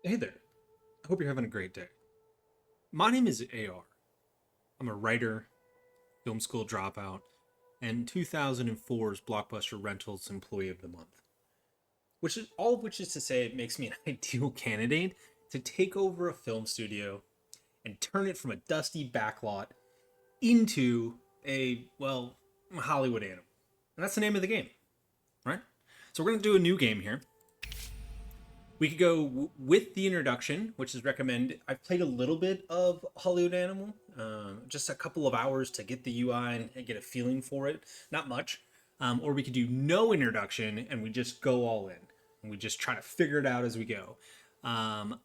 Hey there. I hope you're having a great day. My name is AR. I'm a writer, film school dropout, and 2004's Blockbuster Rentals Employee of the Month. Which is all of which is to say it makes me an ideal candidate to take over a film studio and turn it from a dusty backlot into a Hollywood animal. And that's the name of the game, right? So we're gonna do a new game here. We could go with the introduction, which is recommend. I've played a little bit of Hollywood Animal, just a couple of hours to get the UI and get a feeling for it. Not much. Or we could do no introduction and we just go all in and we just try to figure it out as we go. Um,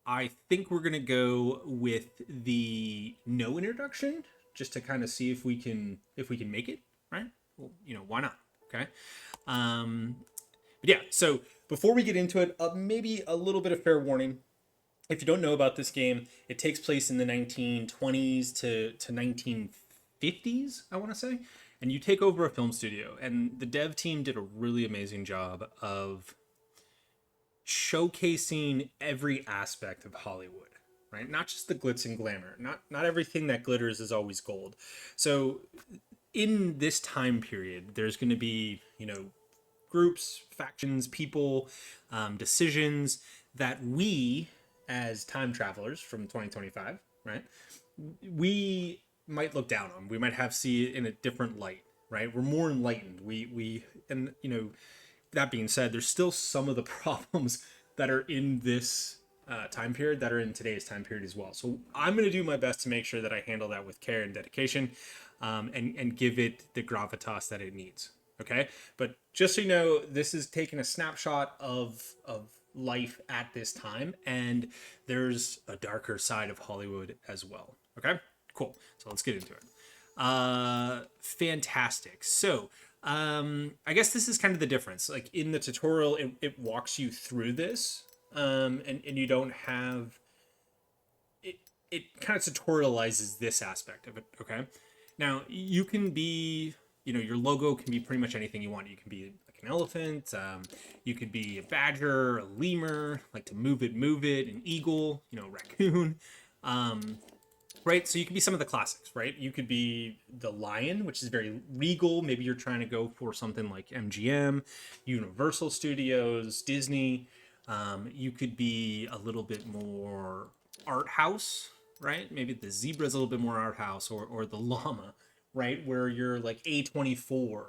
I think we're gonna go with the no introduction just to kind of see if we can make it right. Well, why not? Okay. Um, but yeah, so before we get into it, maybe a little bit of fair warning. If you don't know about this game, it takes place in the 1920s to 1950s, I want to say. And you take over a film studio, and the dev team did a really amazing job of showcasing every aspect of Hollywood, right? Not just the glitz and glamour. Not everything that glitters is always gold. So in this time period, there's going to be, groups, factions, people, decisions that we, as time travelers from 2025, right, we might look down on. We might have see it in a different light, right? We're more enlightened. And that being said, there's still some of the problems that are in this time period that are in today's time period as well. So I'm going to do my best to make sure that I handle that with care and dedication, and give it the gravitas that it needs. Okay, but just so you know, this is taking a snapshot of life at this time, and there's a darker side of Hollywood as well. Okay, cool. So let's get into it. Fantastic. So I guess this is kind of the difference. Like in the tutorial, it walks you through this, and you don't have it. It kind of tutorializes this aspect of it. Okay. Now you can be, your logo can be pretty much anything you want. You can be like an elephant. You could be a badger, a lemur, like to move it, an eagle, raccoon. Um, right? So you could be some of the classics, right? You could be the lion, which is very regal. Maybe you're trying to go for something like MGM, Universal Studios, Disney. You could be a little bit more art house, right? Maybe the zebra is a little bit more art house, or the llama, right? Where you're like A24,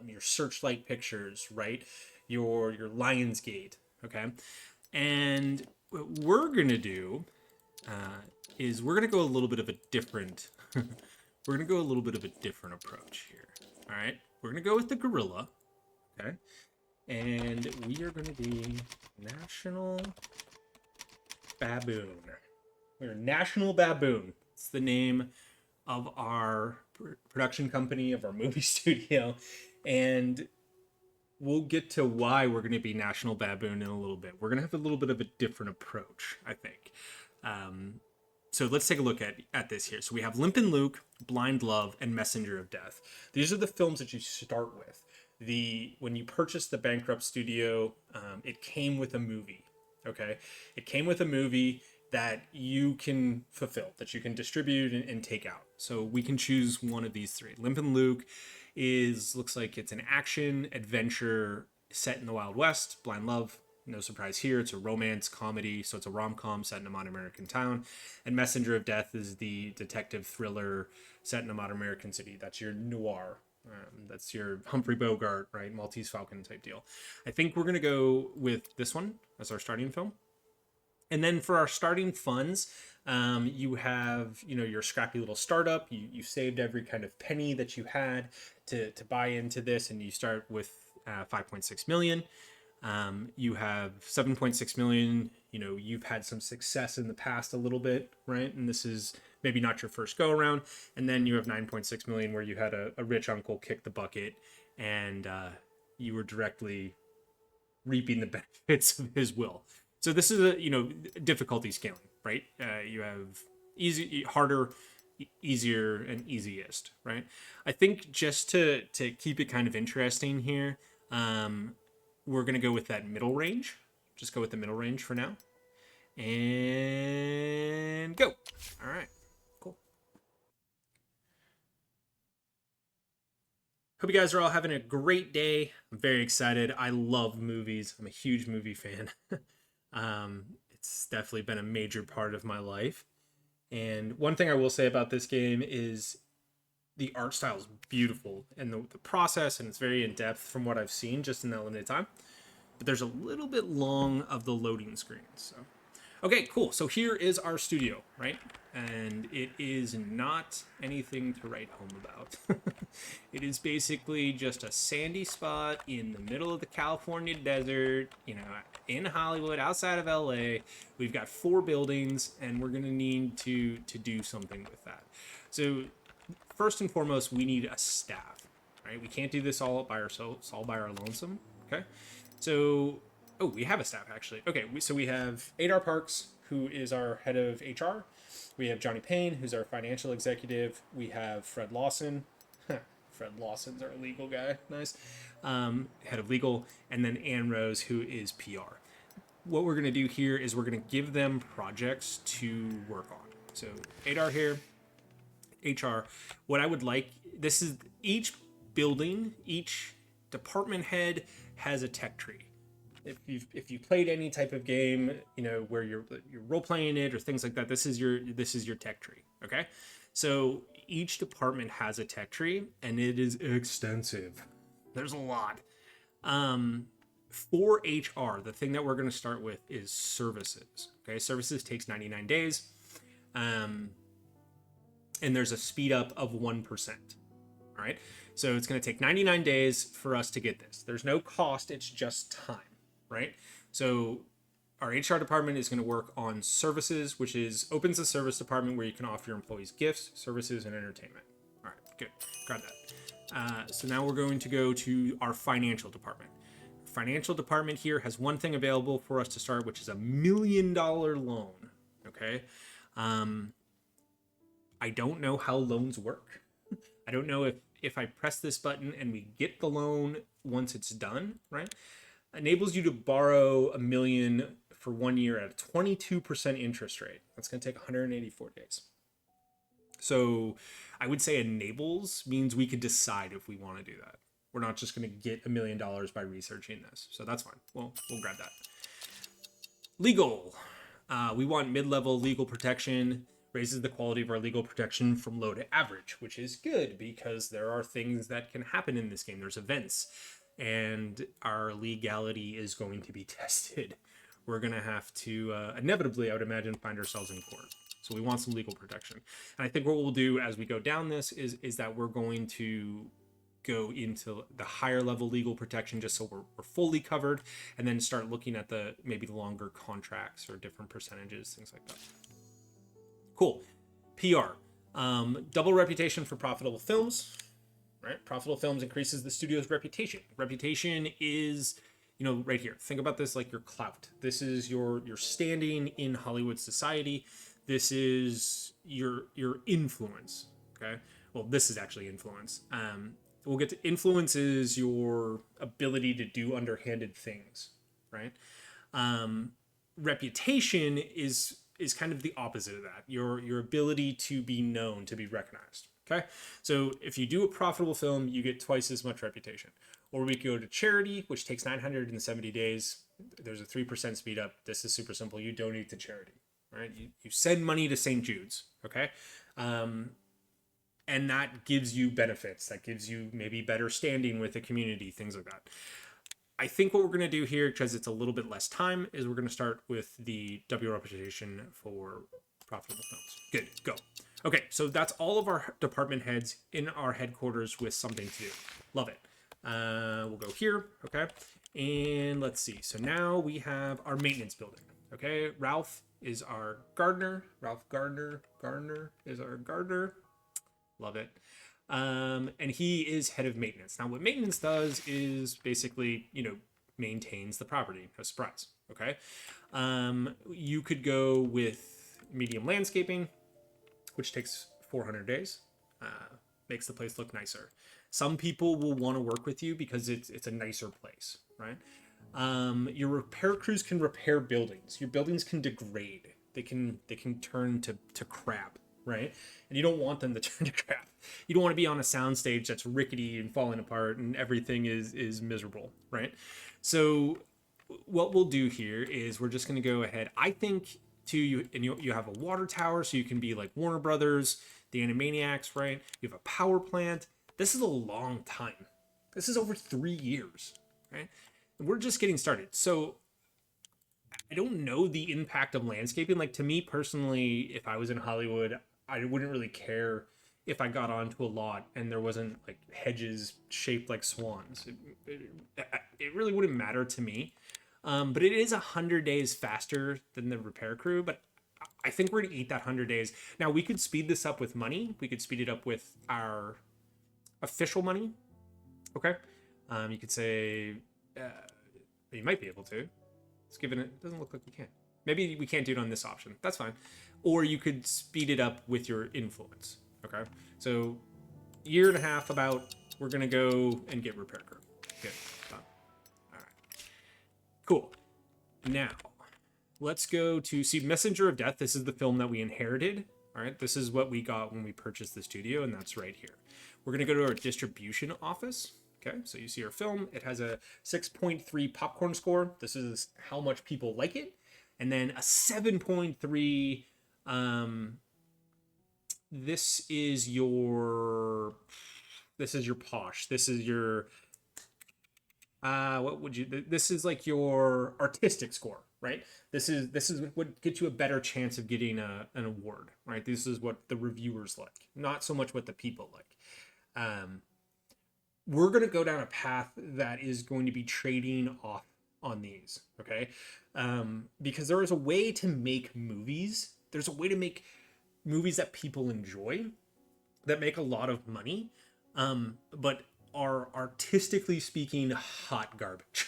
your Searchlight Pictures, right? Your Lionsgate, okay? And what we're gonna do uh, is we're gonna go a little bit of a different we're gonna go a little bit of a different approach here. All right, we're gonna go with the gorilla, okay, and we are gonna be national baboon. We're national baboon. It's the name of our production company, of our movie studio, and we'll get to why we're going to be national baboon in a little bit. We're going to have a little bit of a different approach, I think. um, so let's take a look at this here. So we have Limpin' Luke, Blind Love, and Messenger of Death. These are the films that you start with. When you purchase the bankrupt studio, it came with a movie. Okay, it came with a movie that you can fulfill, that you can distribute and take out. So we can choose one of these three. Limpin' Luke looks like it's an action adventure set in the Wild West. Blind Love, no surprise here, it's a romance comedy, so it's a rom-com set in a modern American town. And Messenger of Death is the detective thriller set in a modern American city. That's your noir. That's your Humphrey Bogart, right? Maltese Falcon type deal. I think we're gonna go with this one as our starting film. And then for our starting funds, you have, your scrappy little startup. You saved every kind of penny that you had to buy into this, and you start with 5.6 million. You have 7.6 million. You've had some success in the past a little bit, right? And this is maybe not your first go around. And then you have 9.6 million, where you had a rich uncle kick the bucket, and you were directly reaping the benefits of his will. So this is a, difficulty scaling, right? You have easy, harder, easier, and easiest, right? I think just to keep it kind of interesting here, we're gonna go with that middle range. Just go with the middle range for now. And go. All right, cool. Hope you guys are all having a great day. I'm very excited. I love movies. I'm a huge movie fan. It's definitely been a major part of my life. And one thing I will say about this game is the art style is beautiful and the process, and it's very in depth from what I've seen just in that limited time. But there's a little bit long of the loading screens. So, okay, cool. So here is our studio, right? And it is not anything to write home about. It is basically just a sandy spot in the middle of the California desert, in Hollywood, outside of LA. We've got 4 buildings, and we're gonna need to do something with that. So first and foremost, we need a staff, right? We can't do this all by ourselves, all by our lonesome. Okay, so we have a staff actually. Okay, so we have Adar Parks, who is our head of HR. We have Johnny Payne, who's our financial executive. We have Fred Lawson. Fred Lawson's our legal guy. Nice. Head of legal. And then Ann Rose, who is PR. What we're going to do here is we're going to give them projects to work on. So Adar here, HR. What I would like, this is each building, each department head has a tech tree. If you played any type of game, where you're role playing it or things like that, this is your tech tree. Okay, so each department has a tech tree, and it is extensive. There's a lot. For HR, the thing that we're going to start with is services. Okay, services takes 99 days, and there's a speed up of 1%. All right, so it's going to take 99 days for us to get this. There's no cost; it's just time. Right? So our HR department is going to work on services, which opens a service department where you can offer your employees gifts, services, and entertainment. All right, good. Grab that. So now we're going to go to our financial department. Financial department here has one thing available for us to start, which is $1 million loan. Okay. I don't know how loans work. I don't know if I press this button and we get the loan once it's done, right? Enables you to borrow $1 million for 1 year at a 22% interest rate. That's going to take 184 days. So I would say enables means we could decide if we want to do that. We're not just going to get $1 million by researching this. So that's fine. We'll grab that. Legal. We want mid-level legal protection. Raises the quality of our legal protection from low to average, which is good because there are things that can happen in this game. There's events. And our legality is going to be tested. We're going to have to, inevitably, I would imagine, find ourselves in court. So we want some legal protection. And I think what we'll do as we go down this is that we're going to go into the higher level legal protection just so we're fully covered, and then start looking at maybe the longer contracts or different percentages, things like that. Cool. PR. Double reputation for profitable films. Right? Profitable films increases the studio's reputation. Reputation is, right here. Think about this like your clout. This is your standing in Hollywood society. This is your influence. Okay. Well, this is actually influence. We'll get to influence is your ability to do underhanded things. Right. Reputation is kind of the opposite of that. Your ability to be known, to be recognized. Okay, so if you do a profitable film, you get twice as much reputation. Or we go to charity, which takes 970 days. There's a 3% speed up. This is super simple. You donate to charity, right? You send money to St. Jude's, okay? And that gives you benefits. That gives you maybe better standing with the community, things like that. I think what we're going to do here, because it's a little bit less time, is we're going to start with the W reputation for profitable films. Good, go. Okay, so that's all of our department heads in our headquarters with something to do. Love it. We'll go here, okay? And let's see. So now we have our maintenance building, okay? Ralph is our gardener. Ralph Gardner is our gardener. Love it. And he is head of maintenance. Now, what maintenance does is basically, maintains the property. No surprise, okay? You could go with medium landscaping, which takes 400 days, makes the place look nicer. Some people will want to work with you because it's a nicer place, right? Your repair crews can repair buildings. Your buildings can degrade. They can turn to crap, right? And you don't want them to turn to crap. You don't want to be on a soundstage that's rickety and falling apart and everything is miserable, right? So what we'll do here is we're just going to go ahead. I think to you, and you have a water tower, so you can be like Warner Brothers, the Animaniacs, right? You have a power plant. This is a long time. This is over 3 years, right? And we're just getting started. So I don't know the impact of landscaping. Like, to me personally, if I was in Hollywood, I wouldn't really care if I got onto a lot and there wasn't like hedges shaped like swans. It really wouldn't matter to me. But it is 100 days faster than the repair crew. But I think we're gonna eat that 100 days. Now we could speed this up with money. We could speed it up with our official money. Okay. You could say you might be able to. It's given it doesn't look like we can. Maybe we can't do it on this option. That's fine. Or you could speed it up with your influence. Okay. So year and a half about, we're gonna go and get repair crew. Good. Done. All right. Cool. Now let's go to see Messenger of Death. This is the film that we inherited. All right. This is what we got when we purchased the studio, and that's right here. We're gonna go to our distribution office. Okay, so you see our film. It has a 6.3 popcorn score. This is how much people like it. And then a 7.3. This is your posh. This is your what would you? This is like your artistic score, right? This is what gets you a better chance of getting an award, right? This is what the reviewers like, not so much what the people like. We're going to go down a path that is going to be trading off on these, okay? Because there is a way to make movies. There's a way to make movies that people enjoy, that make a lot of money, but are artistically speaking hot garbage.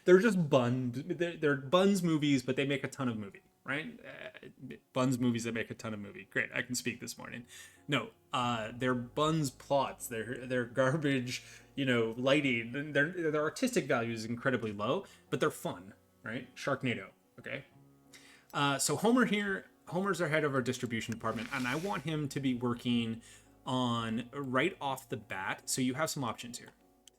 They're just they're buns movies, but they make a ton of movie, right? Buns movies that make a ton of movie. Great, I can speak this morning. No, they're buns plots. They're garbage. Lighting. Their artistic value is incredibly low, but they're fun, right? Sharknado. Okay. So Homer's our head of our distribution department, and I want him to be working on right off the bat. So you have some options here.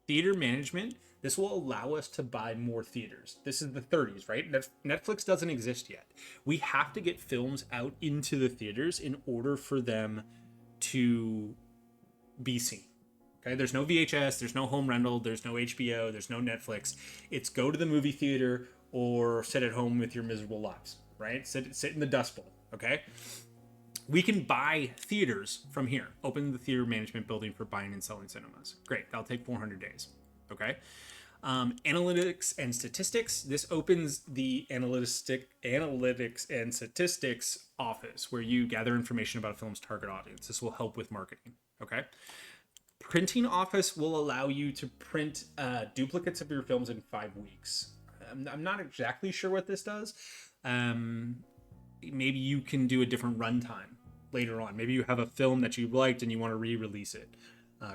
Theater management. This will allow us to buy more theaters. This is the 30s, right? Netflix doesn't exist yet. We have to get films out into the theaters in order for them to be seen. Okay, there's no VHS, there's no home rental, there's no HBO, there's no Netflix. It's go to the movie theater or sit at home with your miserable lives, right? Sit in the Dust Bowl, okay? We can buy theaters from here. Open the theater management building for buying and selling cinemas. Great, that'll take 400 days, okay? Analytics and statistics. This opens the analytics and statistics office where you gather information about a film's target audience. This will help with marketing, okay? Printing office will allow you to print duplicates of your films in 5 weeks. I'm not exactly sure what this does. Maybe you can do a different runtime later on. Maybe you have a film that you liked and you want to re-release it.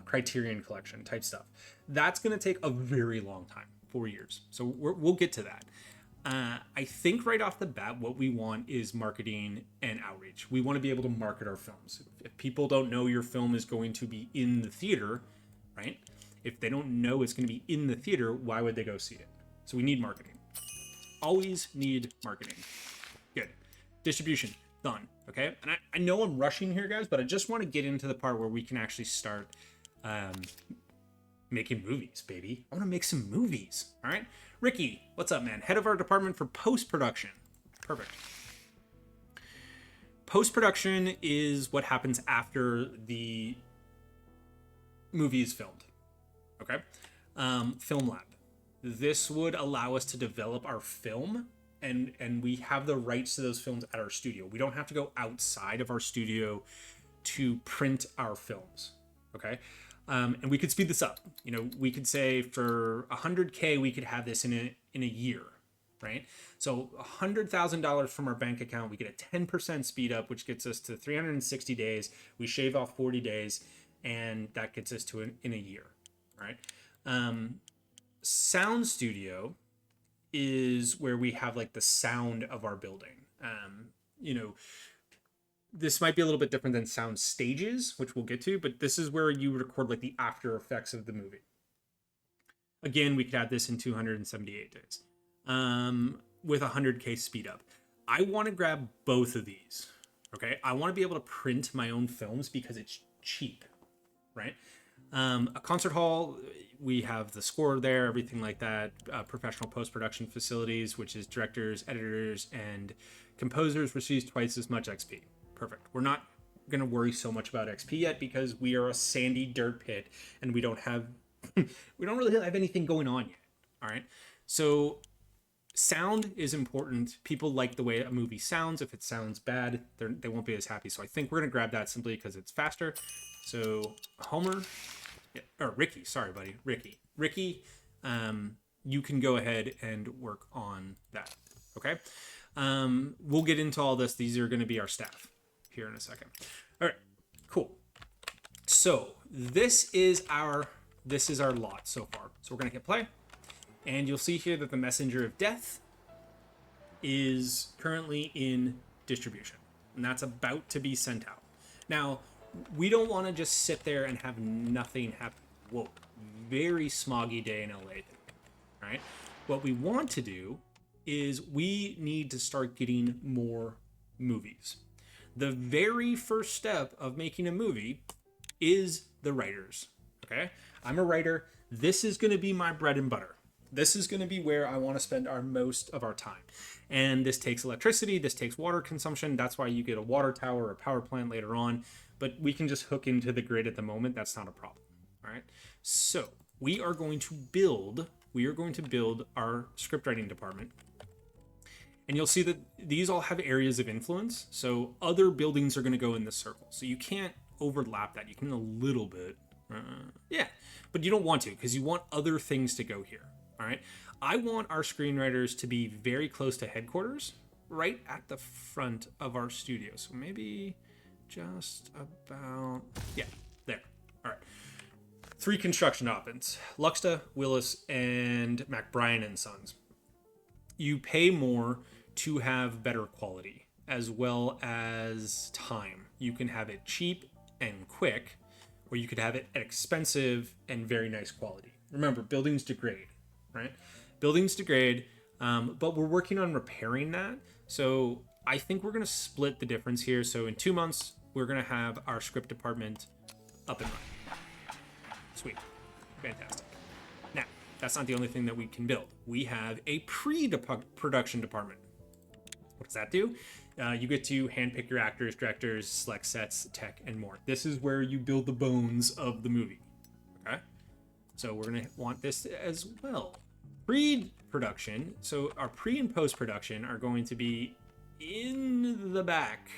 Criterion collection type stuff. That's going to take a very long time, 4 years. So we'll get to that. I think right off the bat, what we want is marketing and outreach. We want to be able to market our films. If people don't know your film is going to be in the theater, right? If they don't know it's going to be in the theater, why would they go see it? So we need marketing. Always need marketing. Good. Distribution, done. Okay. And I know I'm rushing here, guys, but I just want to get into the part where we can actually start making movies, baby. I want to make some movies. All right. Ricky, what's up, man? Head of our department for post-production. Perfect. Post-production is what happens after the movie is filmed. Okay. Film lab. This would allow us to develop our film, and we have the rights to those films at our studio. We don't have to go outside of our studio to print our films. Okay. And we could speed this up. We could say for $100K, we could have this in a year, right? So $100,000 from our bank account, we get a 10% speed up, which gets us to 360 days. We shave off 40 days, and that gets us to in a year, right? sound studio is where we have like the sound of our building. You know, this might be a little bit different than sound stages, which we'll get to, but this is where you record like the after effects of the movie. Again, we could add this in 278 days with 100K speed up. I want to grab both of these. Okay, I want to be able to print my own films because it's cheap, right? A concert hall, we have the score there, everything like that. Professional post-production facilities, which is directors, editors, and composers, receives twice as much XP. Perfect. We're not going to worry so much about XP yet because we are a sandy dirt pit and we don't really have anything going on yet. All right. So sound is important. People like the way a movie sounds. If it sounds bad, they won't be as happy. So I think we're going to grab that simply because it's faster. So Homer, or Ricky, sorry, buddy, Ricky, you can go ahead and work on that. Okay. We'll get into all this. These are going to be our staff here in a second. All right, cool. So this is our lot so far. So we're going to hit play. And you'll see here that the Messenger of Death is currently in distribution. And that's about to be sent out. Now, we don't want to just sit there and have nothing happen. Whoa, very smoggy day in LA. All right. What we want to do is we need to start getting more movies. The very first step of making a movie is the writers. Okay. I'm a writer. This is going to be my bread and butter. This is going to be where I want to spend most of our time. And this takes electricity. This takes water consumption. That's why you get a water tower or a power plant later on. But we can just hook into the grid at the moment. That's not a problem. All right. So we are going to build our script writing department. And you'll see that these all have areas of influence. So other buildings are going to go in this circle. So you can't overlap that. You can a little bit. Yeah, but you don't want to because you want other things to go here. All right. I want our screenwriters to be very close to headquarters, right at the front of our studio. So maybe just about, yeah, there. All right. 3 construction options: Luxta, Willis, and McBrien and Sons. You pay more to have better quality as well as time. You can have it cheap and quick, or you could have it at expensive and very nice quality. Remember, buildings degrade, right? Buildings degrade, but we're working on repairing that. So I think we're going to split the difference here. So in 2 months, we're going to have our script department up and running. Sweet. Fantastic. Now, that's not the only thing that we can build. We have a pre-production department. What does that do? You get to handpick your actors, directors, select sets, tech, and more. This is where you build the bones of the movie. Okay? So we're going to want this as well. Pre-production. So our pre and post-production are going to be in the back.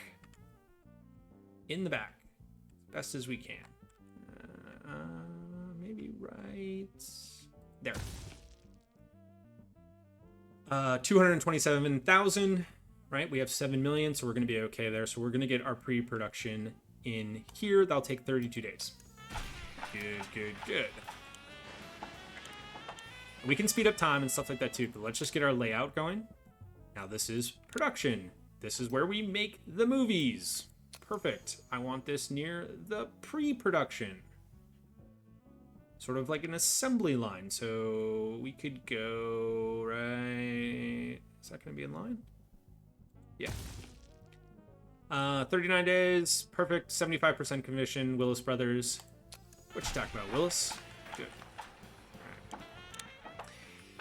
In the back. As best as we can. Maybe right there. 227,000. Right, we have 7 million, so we're going to be okay there. So we're going to get our pre-production in here. That'll take 32 days. Good. We can speed up time and stuff like that too, but let's just get our layout going. Now this is production. This is where we make the movies. Perfect. I want this near the pre-production. Sort of like an assembly line. So we could go right... Is that going to be in line? Yeah. 39 days. Perfect. 75% commission. Willis Brothers. What you talking about, Willis? Good.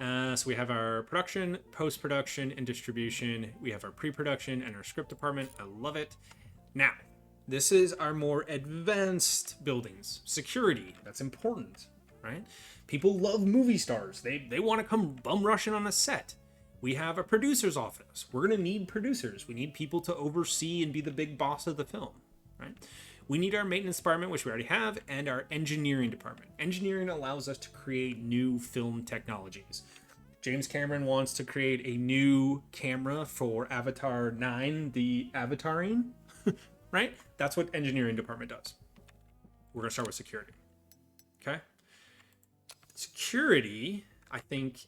All right. So we have our production, post-production, and distribution. We have our pre-production and our script department. I love it. Now, this is our more advanced buildings. Security. That's important, right? People love movie stars. They want to come bum rushing on a set. We have a producer's office. We're going to need producers. We need people to oversee and be the big boss of the film, right? We need our maintenance department, which we already have, and our engineering department. Engineering allows us to create new film technologies. James Cameron wants to create a new camera for Avatar 9, the Avataring, right? That's what engineering department does. We're going to start with security. Okay? Security I think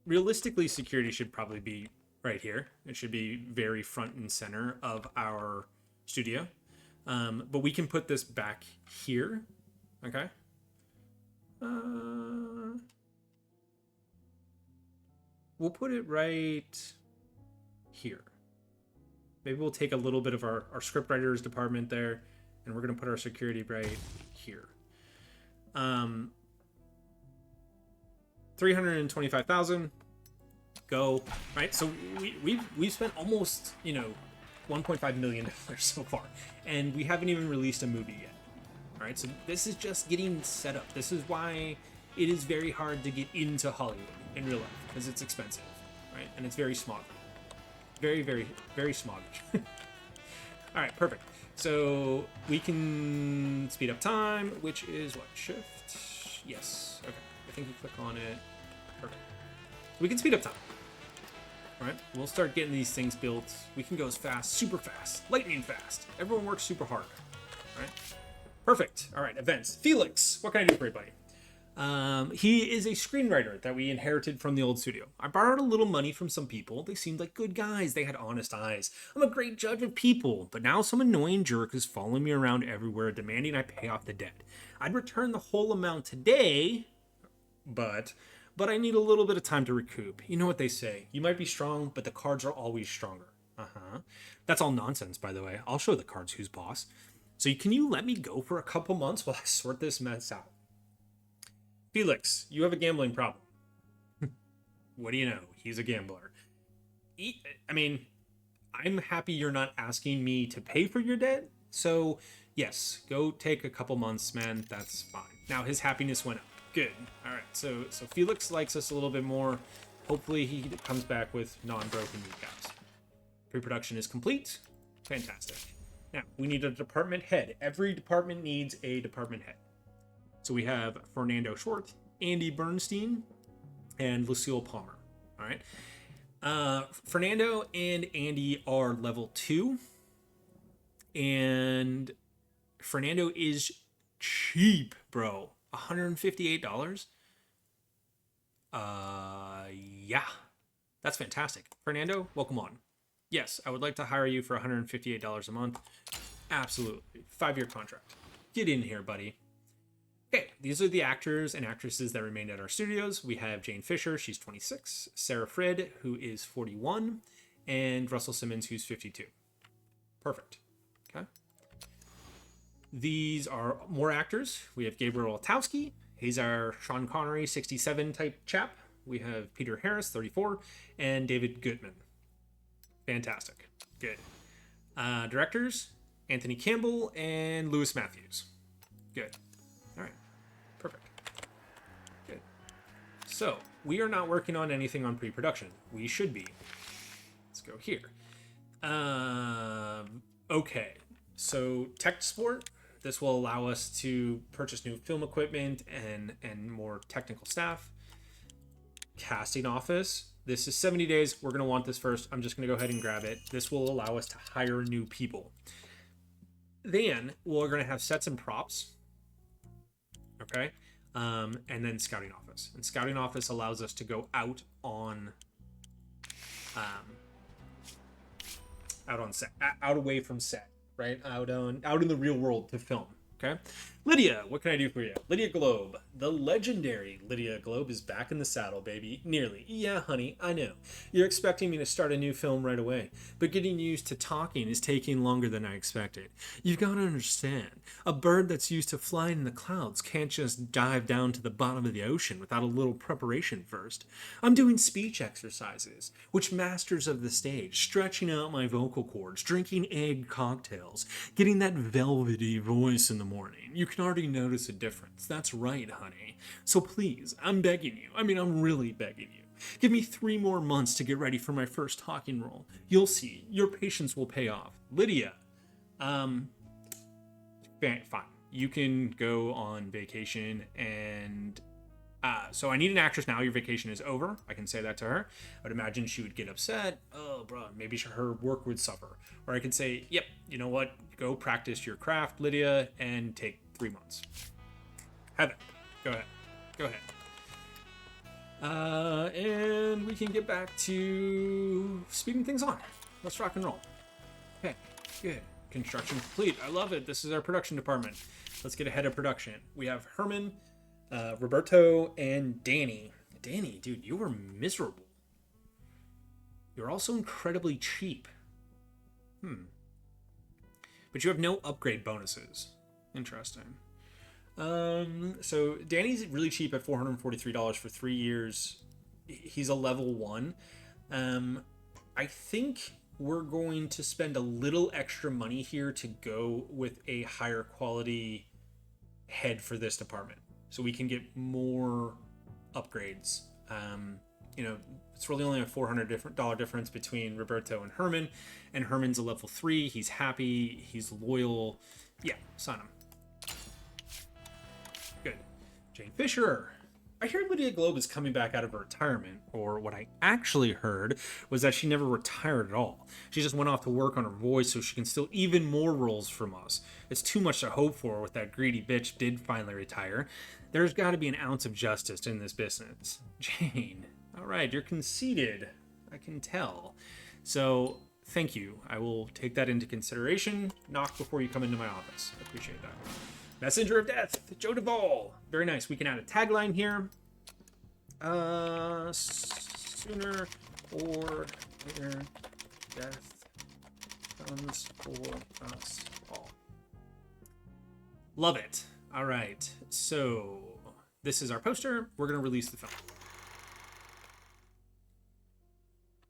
realistically, security should probably be right here. It should be very front and center of our studio. But we can put this back here. Okay. We'll put it right here. Maybe we'll take a little bit of our script writers department there, and we're going to put our security right here. 325,000. Go. Right. So we've spent almost, $1.5 million so far, and we haven't even released a movie yet. All right. So this is just getting set up. This is why it is very hard to get into Hollywood in real life, because it's expensive, right? And it's very smoggy. Very, very, very smoggy. All right, perfect. So we can speed up time, which is what? Shift? Yes. Okay. I think you click on it. Perfect. So we can speed up time. All right. We'll start getting these things built. We can go as fast, super fast, lightning fast. Everyone works super hard. All right. Perfect. All right. Events. Felix, what can I do for you, buddy? He is a screenwriter that we inherited from the old studio. I borrowed a little money from some people. They seemed like good guys. They had honest eyes. I'm a great judge of people, but now some annoying jerk is following me around everywhere, demanding I pay off the debt. I'd return the whole amount today, but I need a little bit of time to recoup. You know what they say. You might be strong, but the cards are always stronger. That's all nonsense, by the way. I'll show the cards who's boss. So can you let me go for a couple months while I sort this mess out? Felix, you have a gambling problem. What do you know? He's a gambler. I mean, I'm happy you're not asking me to pay for your debt. So, yes, go take a couple months, man. That's fine. Now, his happiness went up. Good. All right. So Felix likes us a little bit more. Hopefully, he comes back with non-broken kneecaps. Pre-production is complete. Fantastic. Now, we need a department head. Every department needs a department head. So we have Fernando Short, Andy Bernstein, and Lucille Palmer. All right. Fernando and Andy are level 2. And Fernando is cheap, bro. $158. Yeah. That's fantastic. Fernando, welcome on. Yes, I would like to hire you for $158 a month. Absolutely. 5-year contract. Get in here, buddy. Okay, these are the actors and actresses that remained at our studios. We have Jane Fisher, she's 26, Sarah Fred, who is 41, and Russell Simmons, who's 52. Perfect. Okay. These are more actors. We have Gabriel Altowski. He's our Sean Connery 67 type chap. We have Peter Harris, 34, and David Goodman. Fantastic. Good. Directors, Anthony Campbell and Lewis Matthews. Good. All right. Perfect. Good. So, we are not working on anything on pre-production. We should be. Let's go here. Okay. So, tech support. This will allow us to purchase new film equipment and more technical staff. Casting office. This is 70 days. We're going to want this first. I'm just going to go ahead and grab it. This will allow us to hire new people. Then we're going to have sets and props. Okay. And then scouting office. And scouting office allows us to go out on set, out away from set, right? Out in the real world to film. Okay. Lydia, what can I do for you? Lydia Globe. The legendary Lydia Globe is back in the saddle, baby. Nearly. Yeah, honey, I know. You're expecting me to start a new film right away, but getting used to talking is taking longer than I expected. You've got to understand, a bird that's used to flying in the clouds can't just dive down to the bottom of the ocean without a little preparation first. I'm doing speech exercises, which masters of the stage, stretching out my vocal cords, drinking egg cocktails, getting that velvety voice in the morning. You can already notice a difference. That's right, honey. So please, I'm begging you. I'm really begging you. Give me 3 more months to get ready for my first talking role. You'll see. Your patience will pay off. Lydia, fine. You can go on vacation and... so I need an actress now. Your vacation is over. I can say that to her. I would imagine she would get upset. Oh, bro, maybe her work would suffer. Or I can say, yep, you know what? Go practice your craft, Lydia, and take 3 months. Have it. Go ahead. And we can get back to speeding things on. Let's rock and roll. Okay, good. Construction complete. I love it. This is our production department. Let's get ahead of production. We have Herman, Roberto, and Danny. Danny, dude, you were miserable. You're also incredibly cheap. But you have no upgrade bonuses. Interesting. So Danny's really cheap at $443 for 3 years. He's a level 1. I think we're going to spend a little extra money here to go with a higher quality head for this department, so we can get more upgrades. It's really only a $400 difference between Roberto and Herman, and Herman's a level 3. He's happy, he's loyal. Yeah, sign him. Good. Jane Fisher. I hear Lydia Globe is coming back out of her retirement, or what I actually heard was that she never retired at all. She just went off to work on her voice so she can steal even more roles from us. It's too much to hope for with that greedy bitch did finally retire. There's got to be an ounce of justice in this business. Jane, all right, you're conceited. I can tell. So, thank you. I will take that into consideration. Knock before you come into my office. I appreciate that. Messenger of Death, Joe Duvall. Very nice. We can add a tagline here. Sooner or later, death comes for us all. Love it. All right. So this is our poster. We're going to release the film.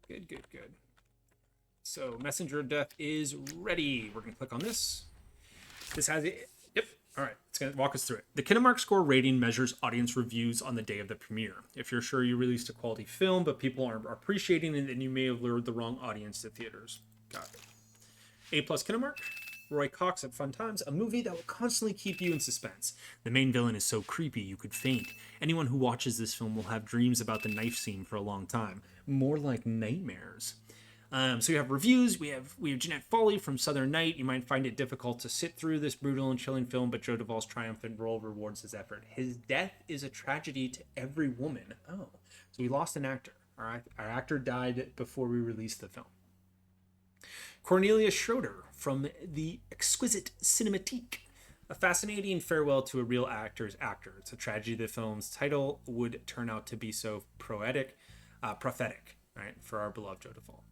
Good, good, good. So Messenger of Death is ready. We're going to click on this. This has it. Yep. All right, it's going to walk us through it. The Kinemark score rating measures audience reviews on the day of the premiere. If you're sure you released a quality film, but people aren't appreciating it, then you may have lured the wrong audience to theaters. Got it. A+ Kinemark. Roy Cox at Fun Times, a movie that will constantly keep you in suspense. The main villain is so creepy you could faint. Anyone who watches this film will have dreams about the knife scene for a long time. More like nightmares. So you have reviews. We have Jeanette Foley from Southern Night. You might find it difficult to sit through this brutal and chilling film, but Joe Duvall's triumphant role rewards his effort. His death is a tragedy to every woman. Oh, so we lost an actor. Our actor died before we released the film. Cornelia Schroeder from The Exquisite Cinematique. A fascinating farewell to a real actor's actor. It's a tragedy the film's title would turn out to be so prophetic, right, for our beloved Joe Duvall.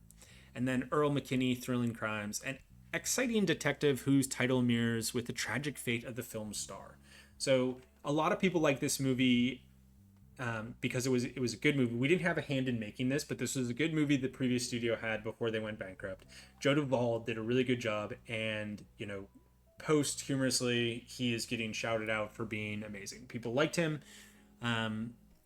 And then Earl McKinney, Thrilling Crimes, an exciting detective whose title mirrors with the tragic fate of the film's star. So a lot of people like this movie because it was a good movie. We didn't have a hand in making this, but this was a good movie the previous studio had before they went bankrupt. Joe Duvall did a really good job, and posthumously, he is getting shouted out for being amazing. People liked him.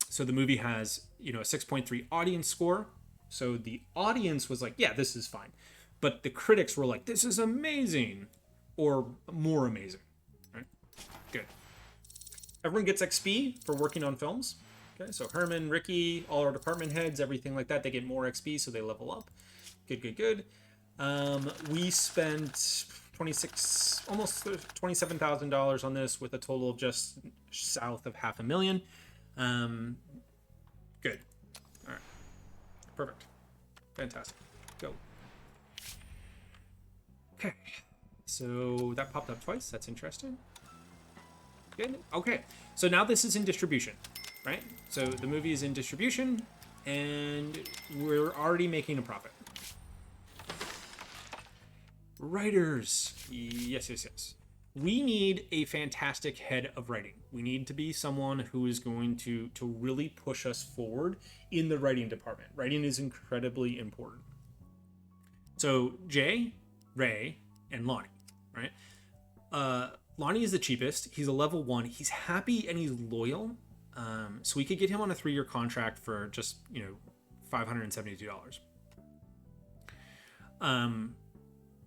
So the movie has a 6.3 audience score. So the audience was like, yeah, this is fine. But the critics were like, this is amazing, or more amazing. Right? Good. Everyone gets XP for working on films. Okay, so Herman, Ricky, all our department heads, everything like that, they get more XP, so they level up. Good, good, good. We spent almost $27,000 on this, with a total of just south of $500,000. Good. All right. Perfect. Fantastic. Go. Okay. So that popped up twice. That's interesting. Good. Okay. So now this is in distribution, right? So the movie is in distribution, and we're already making a profit. Writers. Yes, yes, yes. We need a fantastic head of writing. We need to be someone who is going to really push us forward in the writing department. Writing is incredibly important. So Jay, Ray, and Lonnie, right? Lonnie is the cheapest. He's a level 1. He's happy and he's loyal. So we could get him on a 3-year contract for just, $572.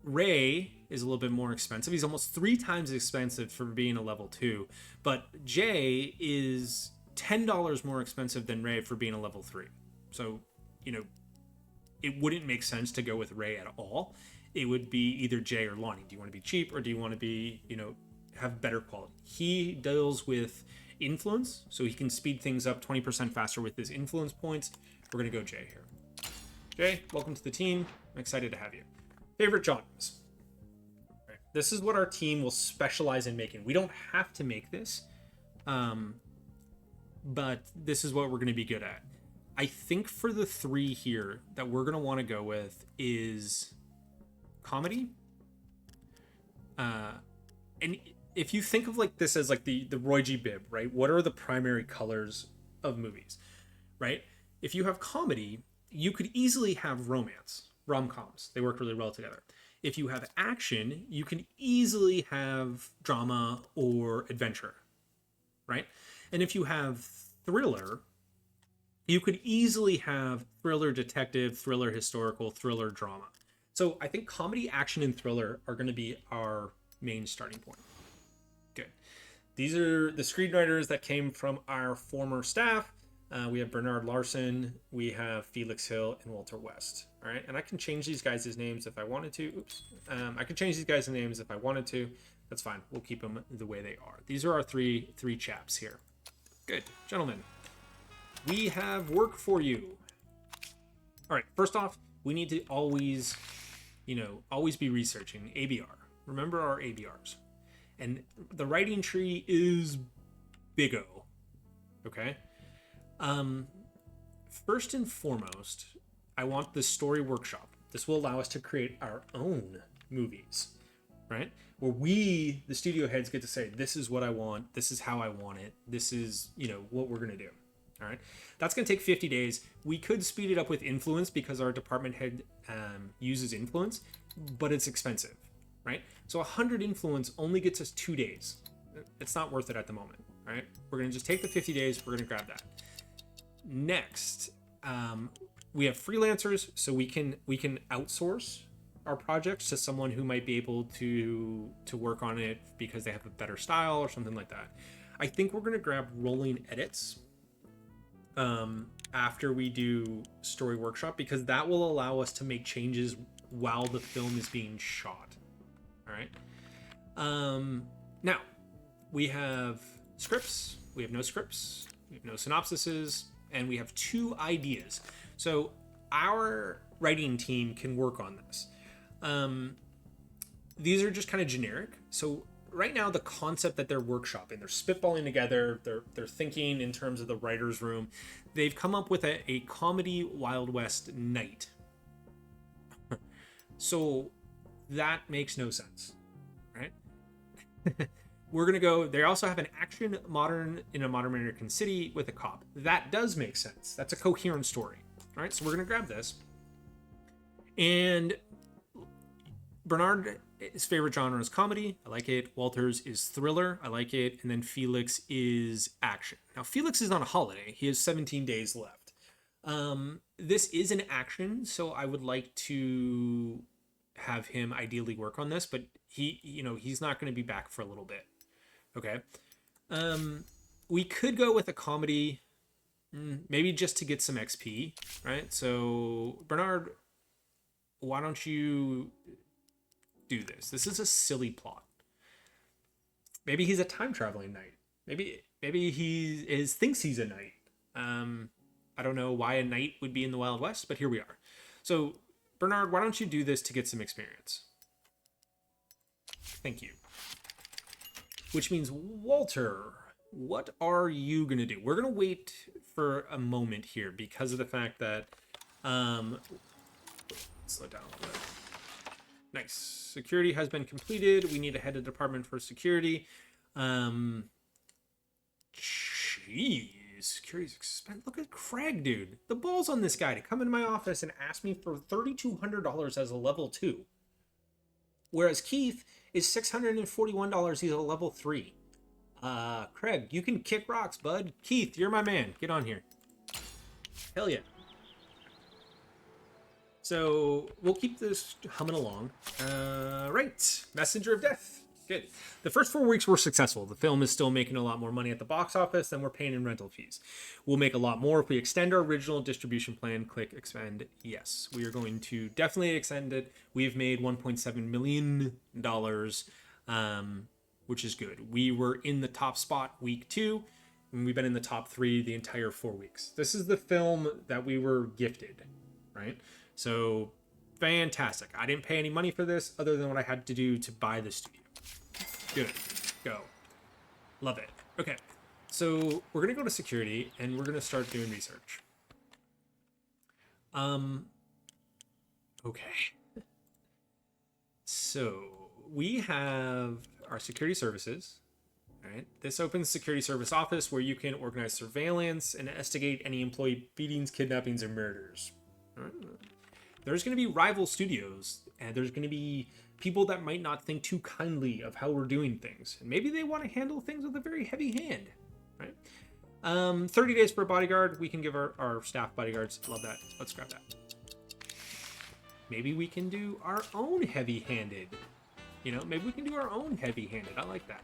Ray is a little bit more expensive. He's almost 3 times as expensive for being a level 2. But Jay is $10 more expensive than Ray for being a level 3. So, it wouldn't make sense to go with Ray at all. It would be either Jay or Lonnie. Do you want to be cheap, or do you want to be, have better quality? He deals with influence, so he can speed things up 20% faster with his influence points. We're going to go Jay here. Jay, welcome to the team. I'm excited to have you. Favorite genres. Right. This is what our team will specialize in making. We don't have to make this, but this is what we're going to be good at. I think for the 3 here that we're going to want to go with is comedy. And if you think of like this as like the Roy G. Bibb, right? What are the primary colors of movies, right? If you have comedy, you could easily have romance, rom-coms. They work really well together. If you have action, you can easily have drama or adventure, right? And if you have thriller, you could easily have thriller detective, thriller historical, thriller drama. So I think comedy, action, and thriller are going to be our main starting point. Good. These are the screenwriters that came from our former staff. We have Bernard Larson, we have Felix Hill, and Walter West. All right, and I can change these guys' names if I wanted to. Oops. I could change these guys' names if I wanted to. That's fine. We'll keep them the way they are. These are our three chaps here. Good. Gentlemen, we have work for you. All right, first off, we need to always be researching ABR. Remember our ABRs. And the writing tree is big O. Okay? First and foremost, I want the story workshop. This will allow us to create our own movies, right? Where we, the studio heads, get to say, this is what I want, this is how I want it, this is, what we're going to do. All right. That's going to take 50 days. We could speed it up with influence because our department head uses influence, but it's expensive, right? So 100 influence only gets us 2 days. It's not worth it at the moment, all right? We're going to just take the 50 days. We're going to grab that. Next, we have freelancers, so we can outsource our projects to someone who might be able to work on it because they have a better style or something like that. I think we're going to grab rolling edits after we do story workshop, because that will allow us to make changes while the film is being shot. All right. Now we have scripts, we have no scripts, we have no synopsises, and we have 2 ideas. So our writing team can work on this. These are just kind of generic. So right now, the concept that they're workshopping, they're spitballing together, they're thinking in terms of the writer's room. They've come up with a comedy Wild West night. So that makes no sense, right? We're going to go, they also have an action modern in a modern American city with a cop. That does make sense. That's a coherent story. All right, so we're going to grab this. And Bernard, his favorite genre is comedy. I like it. Walter's is thriller. I like it. And then Felix is action. Now, Felix is on a holiday. He has 17 days left. This is an action, so I would like to have him ideally work on this, but he's not going to be back for a little bit. Okay. We could go with a comedy, maybe just to get some XP, right? So, Bernard, why don't you do this? This is a silly plot. Maybe he's a time traveling knight. Maybe he thinks he's a knight. I don't know why a knight would be in the Wild West, but here we are. So, Bernard, why don't you do this to get some experience? Thank you. Which means, Walter, what are you going to do? We're going to wait for a moment here because of the fact that... slow down a little bit. Nice. Security has been completed. We need to head to department for security. Jeez. Security's expensive. Look at Craig, dude. The balls on this guy to come into my office and ask me for $3,200 as a level 2. Whereas Keith is $641. He's a level 3. Craig, you can kick rocks, bud. Keith, you're my man. Get on here. Hell yeah. So we'll keep this humming along. Right. Messenger of Death. Good. The first 4 weeks were successful. The film is still making a lot more money at the box office than we're paying in rental fees. We'll make a lot more if we extend our original distribution plan. Click expand. Yes, we are going to definitely extend it. We've made $1.7 million, which is good. We were in the top spot week 2. And we've been in the top 3 the entire 4 weeks. This is the film that we were gifted, right? So fantastic. I didn't pay any money for this other than what I had to do to buy the studio. Good. Go. Love it. Okay. So we're going to go to security and we're going to start doing research. Okay. So we have our security services. All right. This opens security service office where you can organize surveillance and investigate any employee beatings, kidnappings, or murders. All right. There's going to be rival studios, and there's going to be people that might not think too kindly of how we're doing things. And maybe they want to handle things with a very heavy hand, right? 30 days for a bodyguard. We can give our staff bodyguards. Love that. Let's grab that. Maybe we can do our own heavy-handed. You know, maybe we can do our own heavy-handed. I like that.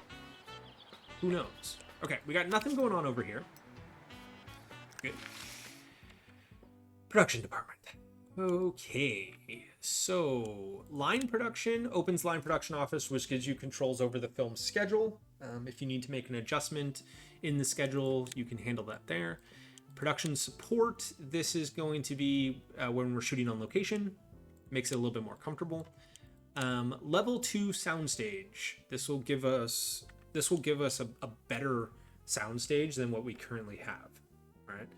Who knows? Okay, we got nothing going on over here. Good. Production department. Okay, so line production opens line production office, which gives you controls over the film's schedule. If you need to make an adjustment in the schedule, you can handle that there. Production support, this is going to be when we're shooting on location. Makes it a little bit more comfortable. Level 2 soundstage. This will give us a better soundstage than what we currently have. All right.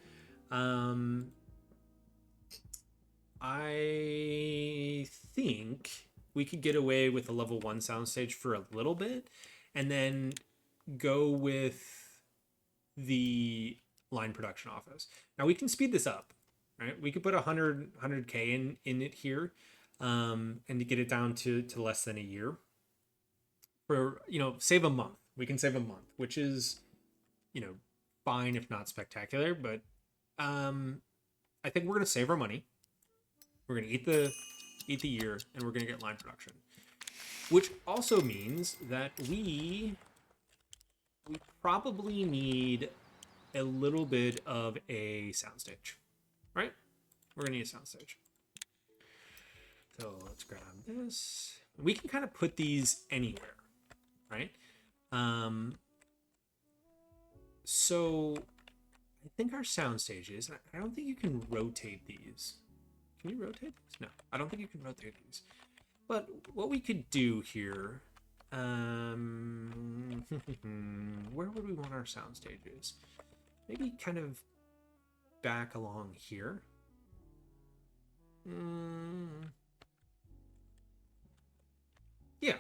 I think we could get away with a level 1 soundstage for a little bit and then go with the line production office. Now we can speed this up, right? We could put 100K in it here, and to get it down to less than a year for, save a month. We can save a month, which is, fine, if not spectacular, but, I think we're going to save our money. We're going to eat the year, and we're going to get line production, which also means that we probably need a little bit of a soundstage, right? We're going to need a soundstage. So let's grab this. We can kind of put these anywhere, right? So I think our sound stages, I don't think you can rotate these. Can you rotate these? No, I don't think you can rotate these. But what we could do here, where would we want our sound stages? Maybe kind of back along here. Yeah.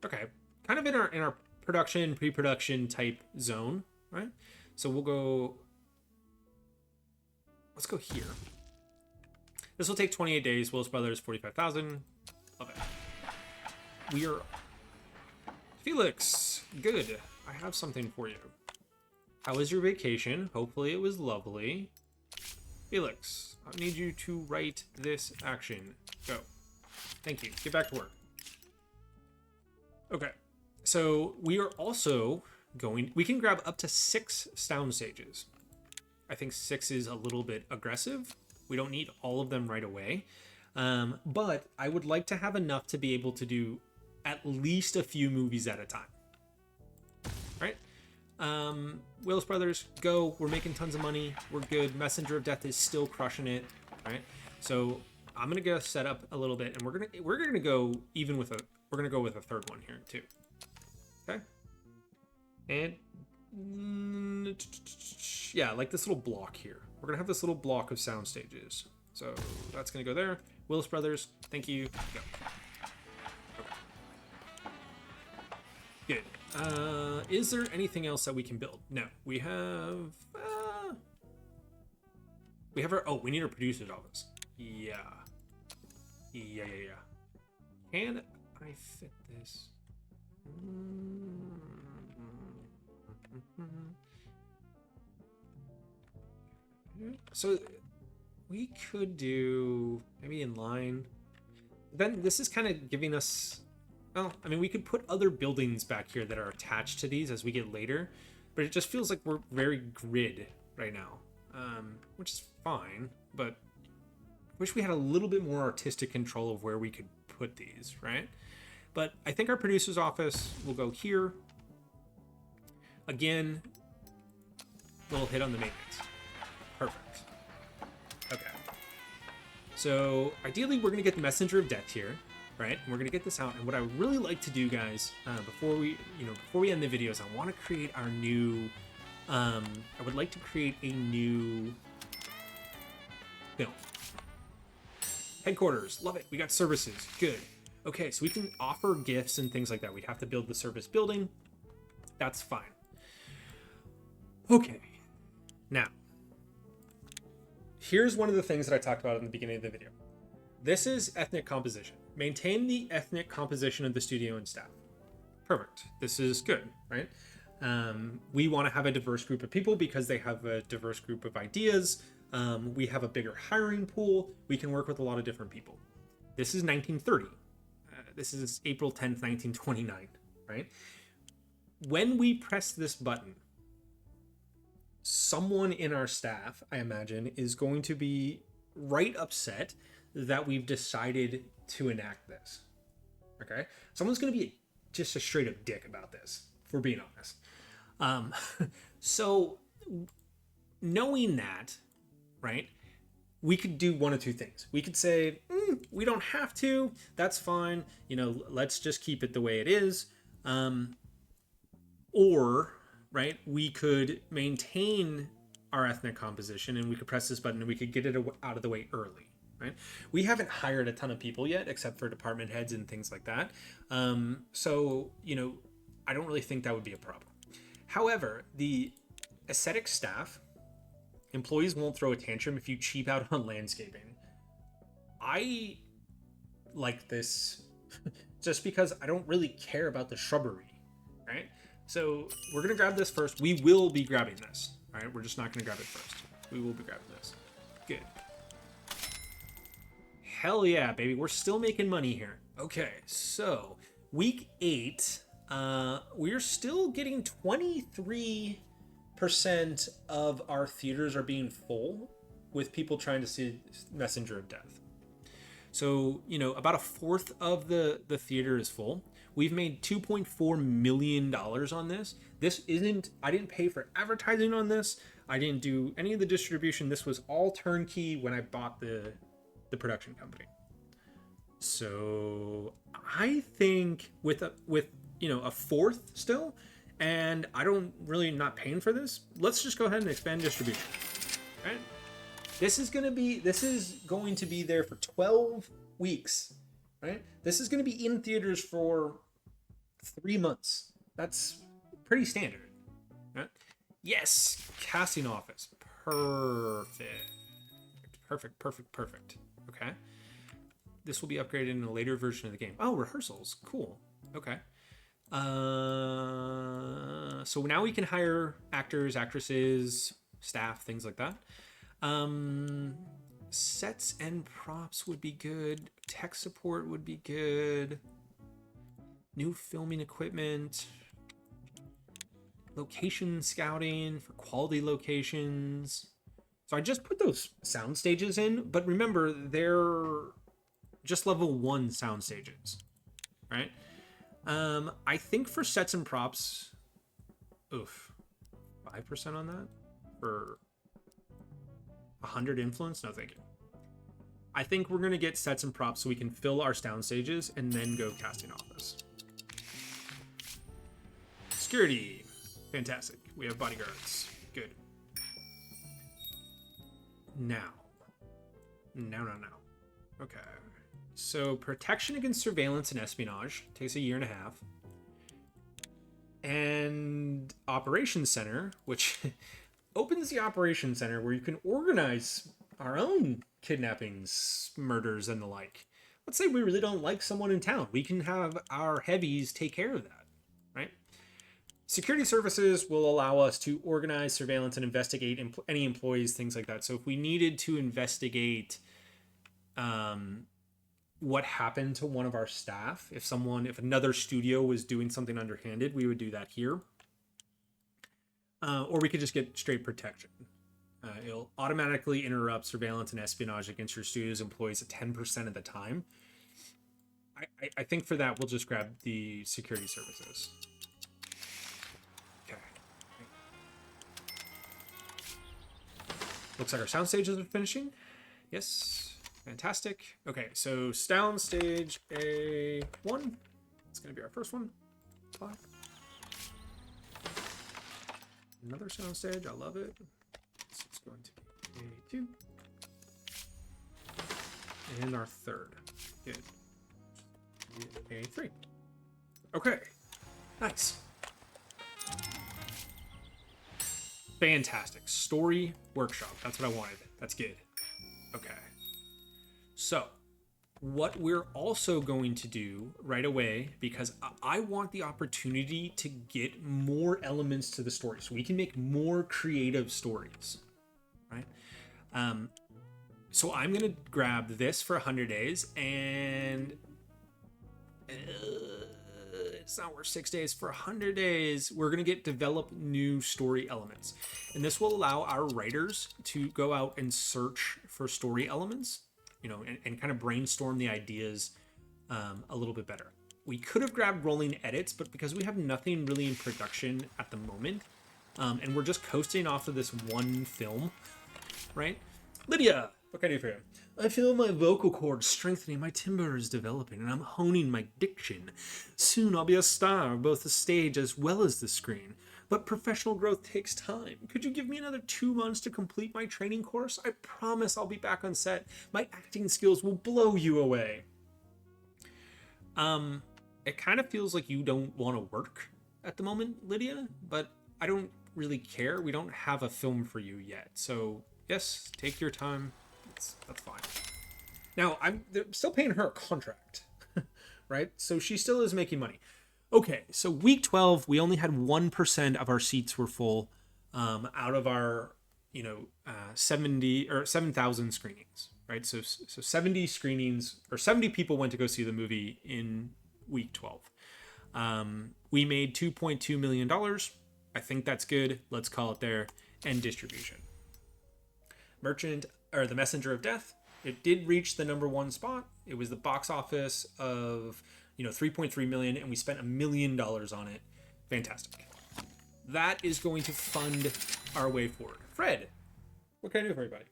Okay. Kind of in our production, pre-production type zone, right? So we'll go. Let's go here. This will take 28 days. Willis Brothers, 45,000. Love it. We are. Felix, good. I have something for you. How was your vacation? Hopefully it was lovely. Felix, I need you to write this action. Go. Thank you. Get back to work. Okay. So we are also going. We can grab up to 6 sound stages. I think 6 is a little bit aggressive. We don't need all of them right away. But I would like to have enough to be able to do at least a few movies at a time. Right? Willis Brothers, go. We're making tons of money. We're good. Messenger of Death is still crushing it. Right? So I'm gonna go set up a little bit, and we're gonna go even with we're gonna go with a third one here too. Okay? And yeah, like this little block here. We're gonna have this little block of sound stages. So that's gonna go there. Willis Brothers, thank you. Go. Okay. Good. Is there anything else that we can build? No. We have our. We need our producer's office. Yeah. Can I fit this? So we could do maybe in line. Then this is kind of giving us. Well, I mean, we could put other buildings back here that are attached to these as we get later, but it just feels like we're very grid right now, which is fine, but I wish we had a little bit more artistic control of where we could put these, right? But I think our producer's office will go here. Again, little hit on the maintenance. Perfect. Okay. So ideally, we're gonna get the Messenger of Death here, right? And we're gonna get this out. And what I would really like to do, guys, before we end the video, is I want to create our new. I would like to create a new film. Headquarters, love it. We got services, good. Okay, so we can offer gifts and things like that. We'd have to build the service building. That's fine. Okay, now, here's one of the things that I talked about in the beginning of the video. This is ethnic composition. Maintain the ethnic composition of the studio and staff. Perfect. This is good, right? We want to have a diverse group of people because they have a diverse group of ideas. We have a bigger hiring pool. We can work with a lot of different people. This is 1930. This is April 10th, 1929, right? When we press this button, someone in our staff, I imagine, is going to be right upset that we've decided to enact this. Okay? Someone's going to be just a straight up dick about this, if we're being honest. So knowing that, right, we could do one of two things. We could say, we don't have to, that's fine, let's just keep it the way it is. Or, right, we could maintain our ethnic composition and we could press this button and we could get it out of the way early, right? We haven't hired a ton of people yet, except for department heads and things like that. So, I don't really think that would be a problem. However, the aesthetic staff, employees won't throw a tantrum if you cheap out on landscaping. I like this just because I don't really care about the shrubbery, right? So we're going to grab this first. We will be grabbing this, all right? We're just not going to grab it first. We will be grabbing this. Good. Hell yeah, baby. We're still making money here. Okay, so week 8, we're still getting 23% of our theaters are being full with people trying to see Messenger of Death. So, about a fourth of the theater is full. We've made $2.4 million on this. I didn't pay for advertising on this. I didn't do any of the distribution. This was all turnkey when I bought the production company. So I think with a fourth still, and I don't really not paying for this, let's just go ahead and expand distribution. Right? This is going to be there for 12 weeks, right? This is going to be in theaters for 3 months. That's pretty standard, right? Yes, casting office. Perfect. Okay. This will be upgraded in a later version of the game. Oh, rehearsals. Cool. Okay. So now we can hire actors, actresses, staff, things like that. Sets and props would be good. Tech support would be good. New filming equipment. Location scouting for quality locations. So I just put those sound stages in, but remember, they're just level 1 sound stages, right? I think for sets and props, 5% on that for 100 influence? No, thank you. I think we're going to get sets and props so we can fill our sound stages and then go casting office. Security. Fantastic. We have bodyguards. Good. Now. Okay. So protection against surveillance and espionage takes 1.5 years. And operations center, which opens the operations center where you can organize our own kidnappings, murders, and the like. Let's say we really don't like someone in town. We can have our heavies take care of that, right? Security services will allow us to organize surveillance and investigate any employees, things like that. So if we needed to investigate what happened to one of our staff, if another studio was doing something underhanded, we would do that here. Or we could just get straight protection. It'll automatically interrupt surveillance and espionage against your studio's employees at 10% of the time. I think for that, we'll just grab the security services. Okay. Looks like our sound stages are finishing. Yes, fantastic. Okay, so sound stage A1. It's gonna be our first one. Clap. Another sound stage, I love it. This is going to be A2. And our third. Good. A3. Okay. Nice. Fantastic. Story workshop. That's what I wanted. That's good. Okay. So, what we're also going to do right away, because I want the opportunity to get more elements to the story so we can make more creative stories, right? So I'm going to grab this for 100 days, and it's not worth 6 days. For 100 days, we're going to develop new story elements. And this will allow our writers to go out and search for story elements, you know, and kind of brainstorm the ideas a little bit better. We could have grabbed rolling edits, but because we have nothing really in production at the moment, and we're just coasting off of this one film, right? Lydia, what can I do for you? I feel my vocal cords strengthening, my timbre is developing, and I'm honing my diction. Soon I'll be a star of both the stage as well as the screen. But professional growth takes time. Could you give me another 2 months to complete my training course? I promise I'll be back on set. My acting skills will blow you away. It kind of feels like you don't want to work at the moment, Lydia, but I don't really care. We don't have a film for you yet. So yes, take your time. That's fine. Now, they're still paying her a contract, right? So she still is making money. Okay, so week 12, we only had 1% of our seats were full out of our, 70 or 7,000 screenings, right? So 70 screenings, or 70 people went to go see the movie in week 12. We made $2.2 million. I think that's good. Let's call it there. And distribution. The Messenger of Death, it did reach the #1 spot. It was the box office of 3.3 million, and we spent $1 million on it. Fantastic. That is going to fund our way forward. Fred, what can I do for everybody?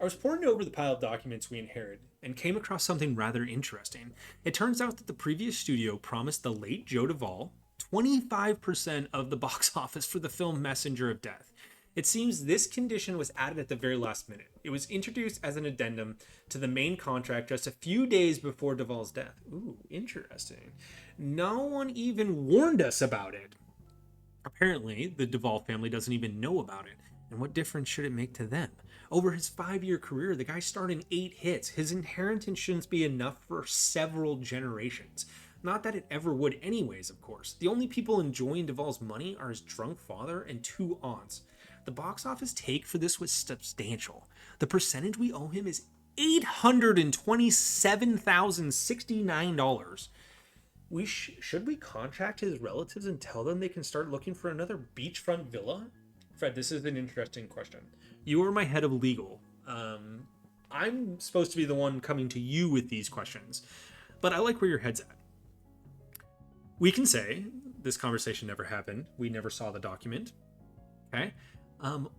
I was poring over the pile of documents we inherited and came across something rather interesting. It turns out that the previous studio promised the late Joe Duvall 25% of the box office for the film Messenger of Death. It seems this condition was added at the very last minute. It was introduced as an addendum to the main contract just a few days before Duvall's death. Ooh, interesting. No one even warned us about it. Apparently, the Duvall family doesn't even know about it. And what difference should it make to them? Over his 5-year career, the guy starred in 8 hits. His inheritance shouldn't be enough for several generations. Not that it ever would anyways, of course. The only people enjoying Duvall's money are his drunk father and 2 aunts. The box office take for this was substantial. The percentage we owe him is $827,069. Should we contact his relatives and tell them they can start looking for another beachfront villa? Fred, this is an interesting question. You are my head of legal. I'm supposed to be the one coming to you with these questions, but I like where your head's at. We can say this conversation never happened. We never saw the document. Okay.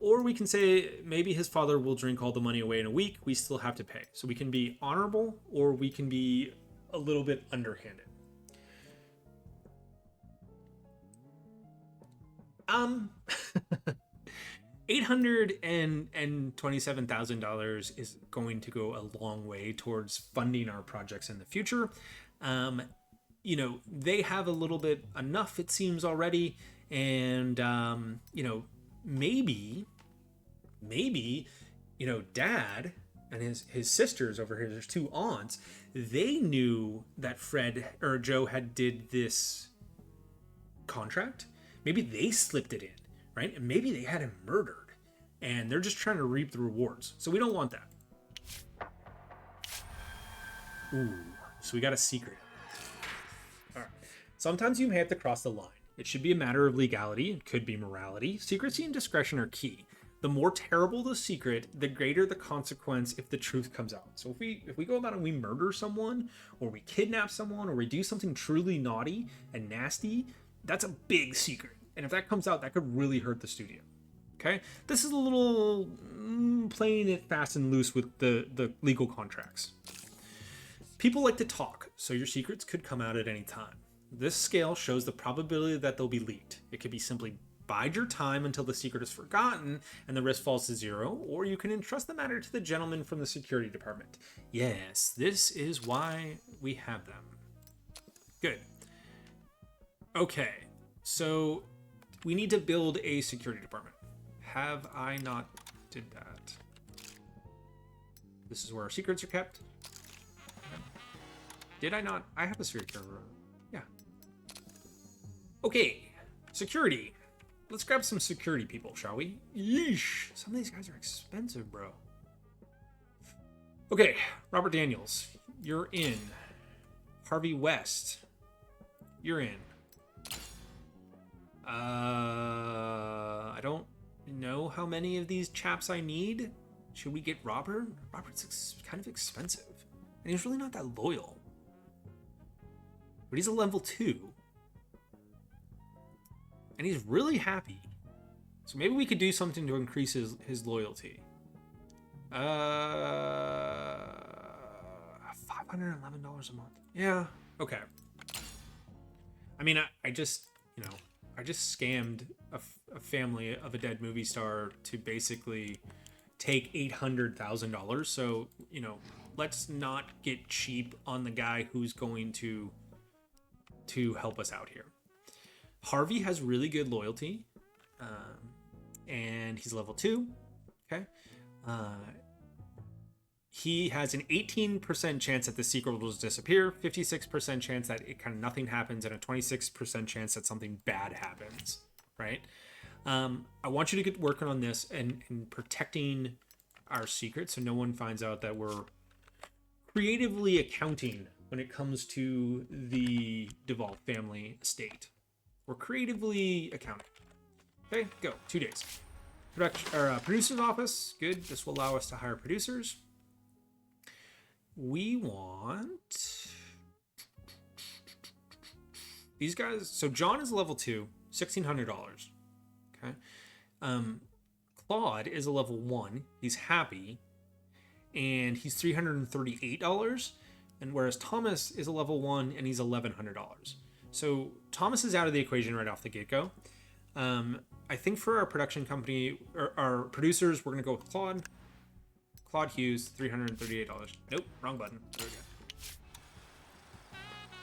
Or we can say maybe his father will drink all the money away in a week. We still have to pay. So we can be honorable, or we can be a little bit underhanded. $827,000 is going to go a long way towards funding our projects in the future. They have a little bit enough, it seems, already. And, maybe, Dad and his sisters over here, there's 2 aunts, they knew that Fred or Joe had did this contract. Maybe they slipped it in, right? And maybe they had him murdered, and they're just trying to reap the rewards. So we don't want that. Ooh, so we got a secret. All right. Sometimes you may have to cross the line. It should be a matter of legality. It could be morality. Secrecy and discretion are key. The more terrible the secret, the greater the consequence if the truth comes out. So if we go about and we murder someone, or we kidnap someone, or we do something truly naughty and nasty, that's a big secret. And if that comes out, that could really hurt the studio. Okay, this is a little playing it fast and loose with the legal contracts. People like to talk, so your secrets could come out at any time. This scale shows the probability that they'll be leaked. It could be simply bide your time until the secret is forgotten and the risk falls to 0, or you can entrust the matter to the gentleman from the security department. Yes, this is why we have them. Good. Okay, so we need to build a security department. Have I not did that? This is where our secrets are kept. Did I not? I have a security server. Yeah. Okay, security. Let's grab some security people, shall we? Yeesh. Some of these guys are expensive, bro. Okay, Robert Daniels, you're in. Harvey West, you're in. I don't know how many of these chaps I need. Should we get Robert? Robert's kind of expensive. And he's really not that loyal. But he's a level 2. And he's really happy. So maybe we could do something to increase his loyalty. $511 a month. Yeah, okay. I mean, I just, I just scammed a family of a dead movie star to basically take $800,000. So, let's not get cheap on the guy who's going to help us out here. Harvey has really good loyalty, and he's level 2. Okay. He has an 18% chance that the secret will disappear, 56% chance that it kind of nothing happens, and a 26% chance that something bad happens, right? I want you to get working on this and protecting our secrets so no one finds out that we're creatively accounting when it comes to the Duvall family estate. We're creatively accounting. Okay, go. 2 days. Producer's office. Good. This will allow us to hire producers. We want these guys. So John is level 2, $1,600. Okay. Claude is a level 1. He's happy, and he's $338. And whereas Thomas is a level 1 and he's $1,100. So Thomas is out of the equation right off the get-go. I think for our production company, or our producers, we're going to go with Claude. Claude Hughes, $338. Nope, wrong button. There we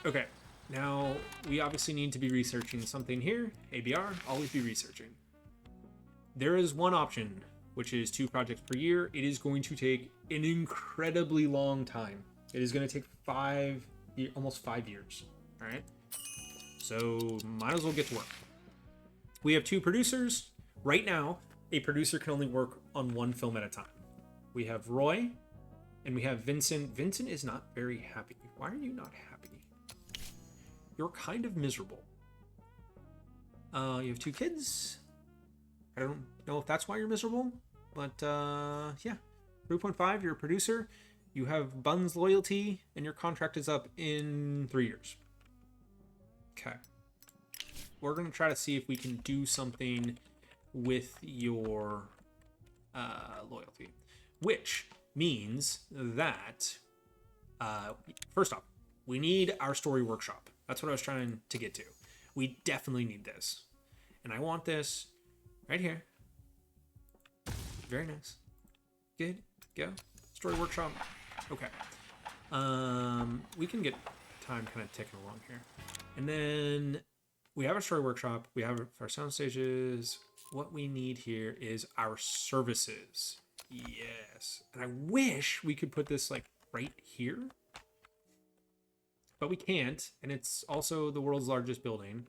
go. Okay, now we obviously need to be researching something here. ABR, always be researching. There is one option, which is 2 projects per year. It is going to take an incredibly long time. It is going to take almost 5 years. All right. So might as well get to work. We have 2 producers. Right now, a producer can only work on 1 film at a time. We have Roy and we have Vincent. Vincent is not very happy. Why are you not happy? You're kind of miserable. You have 2 kids. I don't know if that's why you're miserable, but yeah. 3.5, you're a producer. You have Bun's loyalty, and your contract is up in 3 years. Okay. We're going to try to see if we can do something with your loyalty, which means that, first off, we need our story workshop. That's what I was trying to get to. We definitely need this. And I want this right here. Very nice. Good. Go. Story workshop. Okay. We can get time kind of ticking along here. And then we have our story workshop. We have our sound stages. What we need here is our services. Yes. And I wish we could put this like right here. But we can't. And it's also the world's largest building.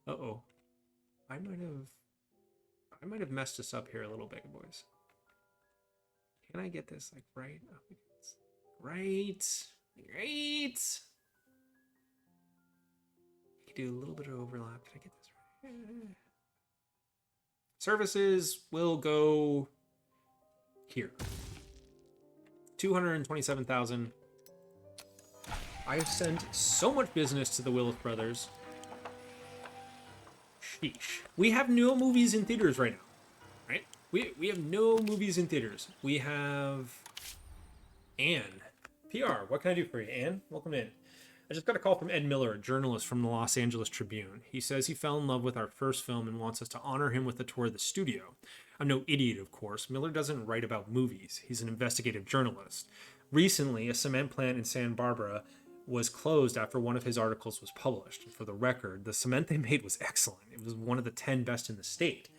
Uh-oh. I might have messed this up here a little bit, boys. Can I get this like right? Right. I can do a little bit of overlap. Can I get this right? Services will go here. 227,000. I have sent so much business to the Willis brothers. Sheesh. We have no movies in theaters right now, right? We have no movies in theaters. We have Anne. PR, what can I do for you, Anne? Welcome in. I just got a call from Ed Miller, a journalist from the Los Angeles Tribune. He says he fell in love with our first film and wants us to honor him with a tour of the studio. I'm no idiot, of course. Miller doesn't write about movies. He's an investigative journalist. Recently, a cement plant in Santa Barbara was closed after one of his articles was published. And for the record, the cement they made was excellent. It was one of the 10 best in the state.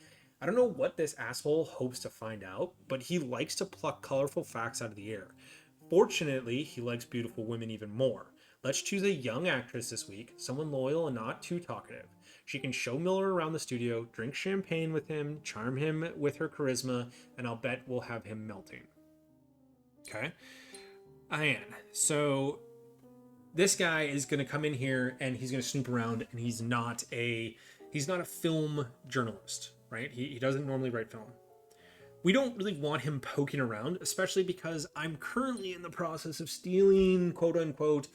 I don't know what this asshole hopes to find out, but he likes to pluck colorful facts out of the air. Fortunately, he likes beautiful women even more. Let's choose a young actress this week, someone loyal and not too talkative. She can show Miller around the studio, drink champagne with him, charm him with her charisma, and I'll bet we'll have him melting. Okay? Ian. So this guy is going to come in here and he's going to snoop around, and he's not a film journalist, right? He doesn't normally write film. We don't really want him poking around, especially because I'm currently in the process of stealing, quote unquote,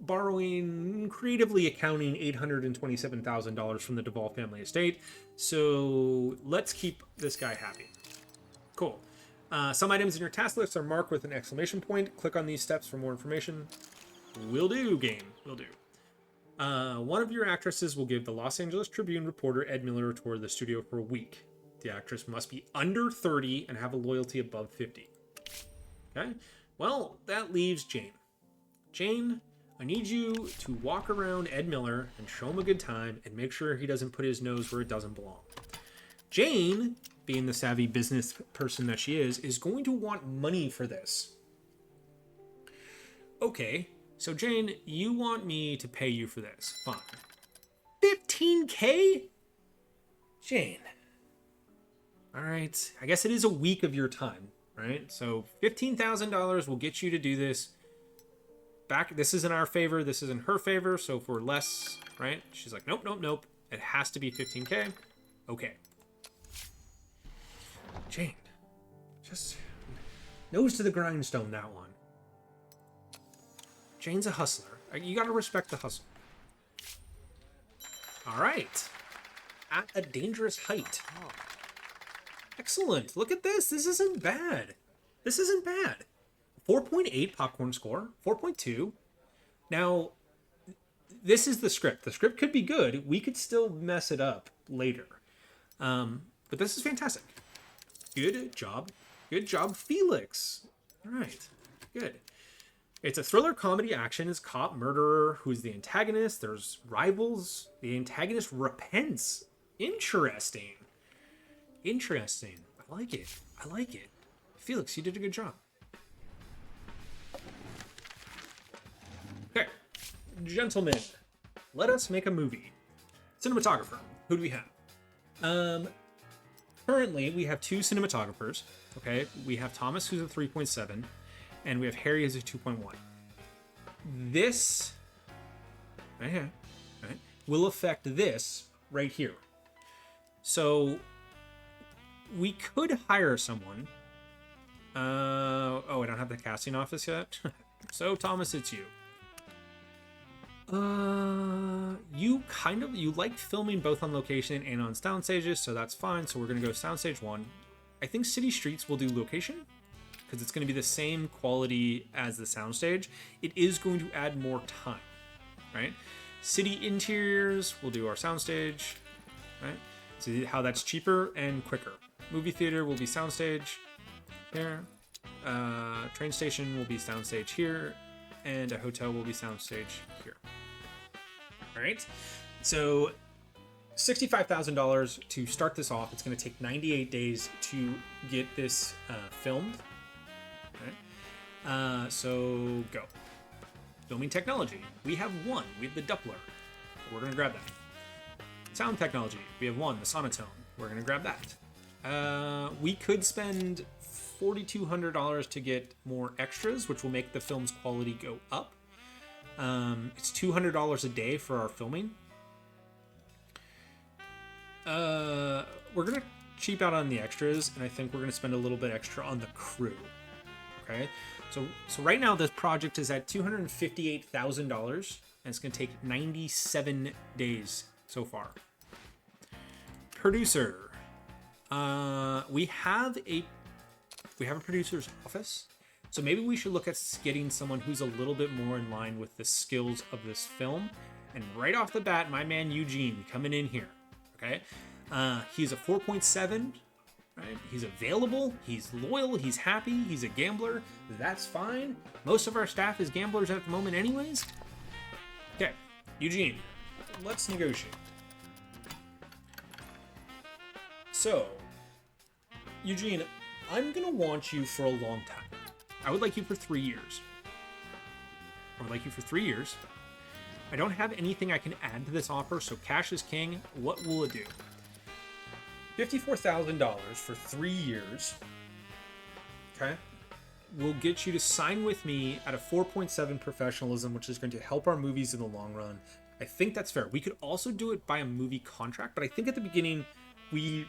borrowing, creatively accounting $827,000 from the Duvall family estate. So let's keep this guy happy. Cool. Some items in your task list are marked with an exclamation point. Click on these steps for more information. Will do, game. Will do. One of your actresses will give the Los Angeles Tribune reporter Ed Miller a tour of the studio for a week. The actress must be under 30 and have a loyalty above 50. Okay? Well, that leaves Jane. Jane, I need you to walk around Ed Miller and show him a good time and make sure he doesn't put his nose where it doesn't belong. Jane, being the savvy business person that she is going to want money for this. Okay, so Jane, you want me to pay you for this. Fine. $15K? Jane. All right, I guess it is a week of your time, right? So $15,000 will get you to do this. This is in our favor, this is in her favor, so for less, right? She's like, nope, nope, nope. It has to be $15K. Okay. Jane, just nose to the grindstone, that one. Jane's a hustler. You gotta respect the hustle. All right. At a dangerous height. Oh. Excellent. Look at this. This isn't bad. This isn't bad. 4.8 popcorn score. 4.2. Now, this is the script. The script could be good. We could still mess it up later. But this is fantastic. Good job. Good job, Felix. All right. Good. It's a thriller comedy action. Is cop murderer who's the antagonist. There's rivals. The antagonist repents. Interesting. Interesting. I like it. I like it. Felix, you did a good job. Okay. Gentlemen, let us make a movie. Cinematographer. Who do we have? Currently, we have two cinematographers. Okay. We have Thomas, who's a 3.7, and we have Harry, who's a 2.1. This right here, right, will affect this right here. So we could hire someone. Oh, I don't have the casting office yet. So Thomas, it's you. You like filming both on location and on sound stages, so that's fine. So we're gonna go soundstage 1. I think City Streets will do location because it's gonna be the same quality as the soundstage. It is going to add more time, right? City interiors, we'll do our soundstage, right? See how that's cheaper and quicker. Movie theater will be soundstage there. Train station will be soundstage here, and a hotel will be soundstage here. All right. So $65,000 to start this off. It's going to take 98 days to get this filmed. All right. So go. Filming technology. We have one. We have the Doppler. We're going to grab that. Sound technology. We have one. The Sonotone. We're going to grab that. We could spend $4,200 to get more extras, which will make the film's quality go up. It's $200 a day for our filming. We're gonna cheap out on the extras, and I think we're gonna spend a little bit extra on the crew. Okay, so right now this project is at $258,000, and it's gonna take 97 days so far. Producer. We have a producer's office, so maybe we should look at getting someone who's a little bit more in line with the skills of this film. And right off the bat, my man Eugene coming in here. Okay, he's a 4.7. Right? He's available, he's loyal, he's happy, he's a gambler. That's fine. Most of our staff is gamblers at the moment anyways. Okay, Eugene, let's negotiate. So, Eugene, I'm gonna want you for a long time. I would like you for 3 years. I don't have anything I can add to this offer, so cash is king. What will it do? $54,000 for 3 years, okay, will get you to sign with me at a 4.7 professionalism, which is going to help our movies in the long run. I think that's fair. We could also do it by a movie contract, but I think at the beginning we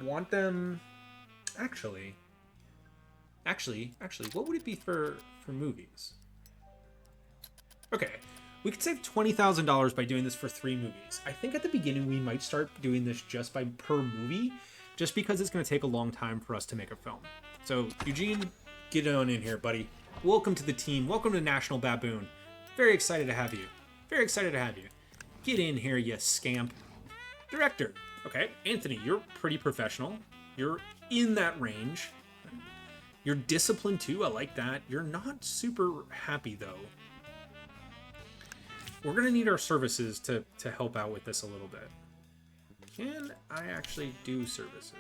want them... Actually, what would it be for movies? Okay. We could save $20,000 by doing this for 3 movies. I think at the beginning we might start doing this just by per movie, just because it's going to take a long time for us to make a film. So, Eugene, get on in here, buddy. Welcome to the team. Welcome to National Baboon. Very excited to have you. Get in here, you scamp. Director. Okay, Anthony, you're pretty professional. You're in that range. You're disciplined too. I like that. You're not super happy though. We're going to need our services to help out with this a little bit. Can I actually do services?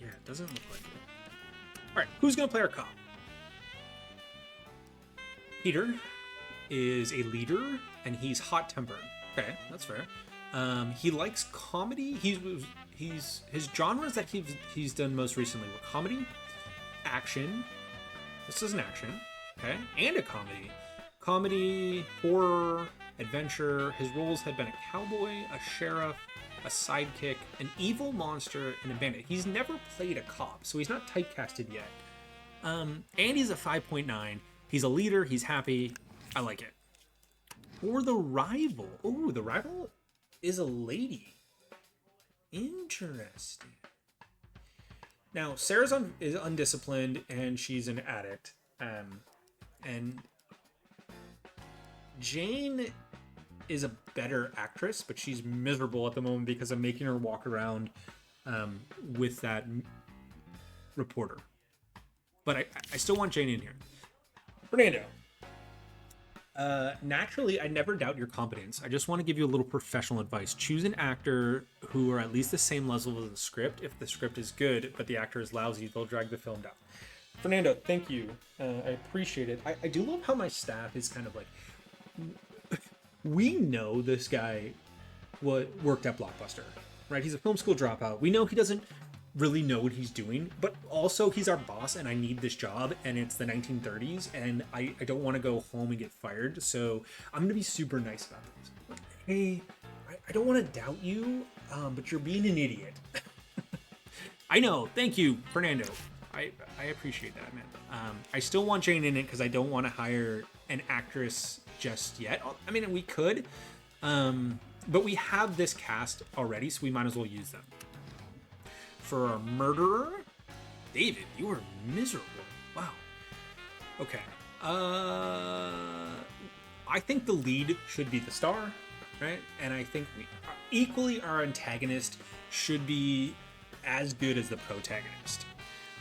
Yeah, it doesn't look like it. All right, who's going to play our cop? Peter is a leader, and he's hot-tempered. Okay, that's fair. He likes comedy. His genres that he's done most recently were comedy, action. This is an action. Okay, and a comedy. Comedy, horror, adventure. His roles had been a cowboy, a sheriff, a sidekick, an evil monster, and a bandit. He's never played a cop, so he's not typecasted yet. And he's a 5.9. He's a leader. He's happy. I like it. Or the rival. Oh, the rival is a lady. Interesting. Now, Sarah's is undisciplined, and she's an addict. And Jane is a better actress, but she's miserable at the moment because I'm making her walk around with that reporter. But I still want Jane in here. Fernando. Naturally, I never doubt your competence. I just want to give you a little professional advice. Choose an actor who are at least the same level as the script. If the script is good, but the actor is lousy, they'll drag the film down. Fernando, thank you. I appreciate it. I do love how my staff is kind of like, we know this guy worked at Blockbuster, right? He's a film school dropout. We know he doesn't really know what he's doing, but also he's our boss and I need this job and it's the 1930s and I don't want to go home and get fired. So I'm going to be super nice about this. Like, hey, I don't want to doubt you, but you're being an idiot. I know. Thank you, Fernando. I appreciate that, man. I still want Jane in it because I don't want to hire an actress just yet. I mean, we could, but we have this cast already, so we might as well use them. For our murderer, David, you are miserable. Wow. Okay. I think the lead should be the star, right? And I think equally our antagonist should be as good as the protagonist.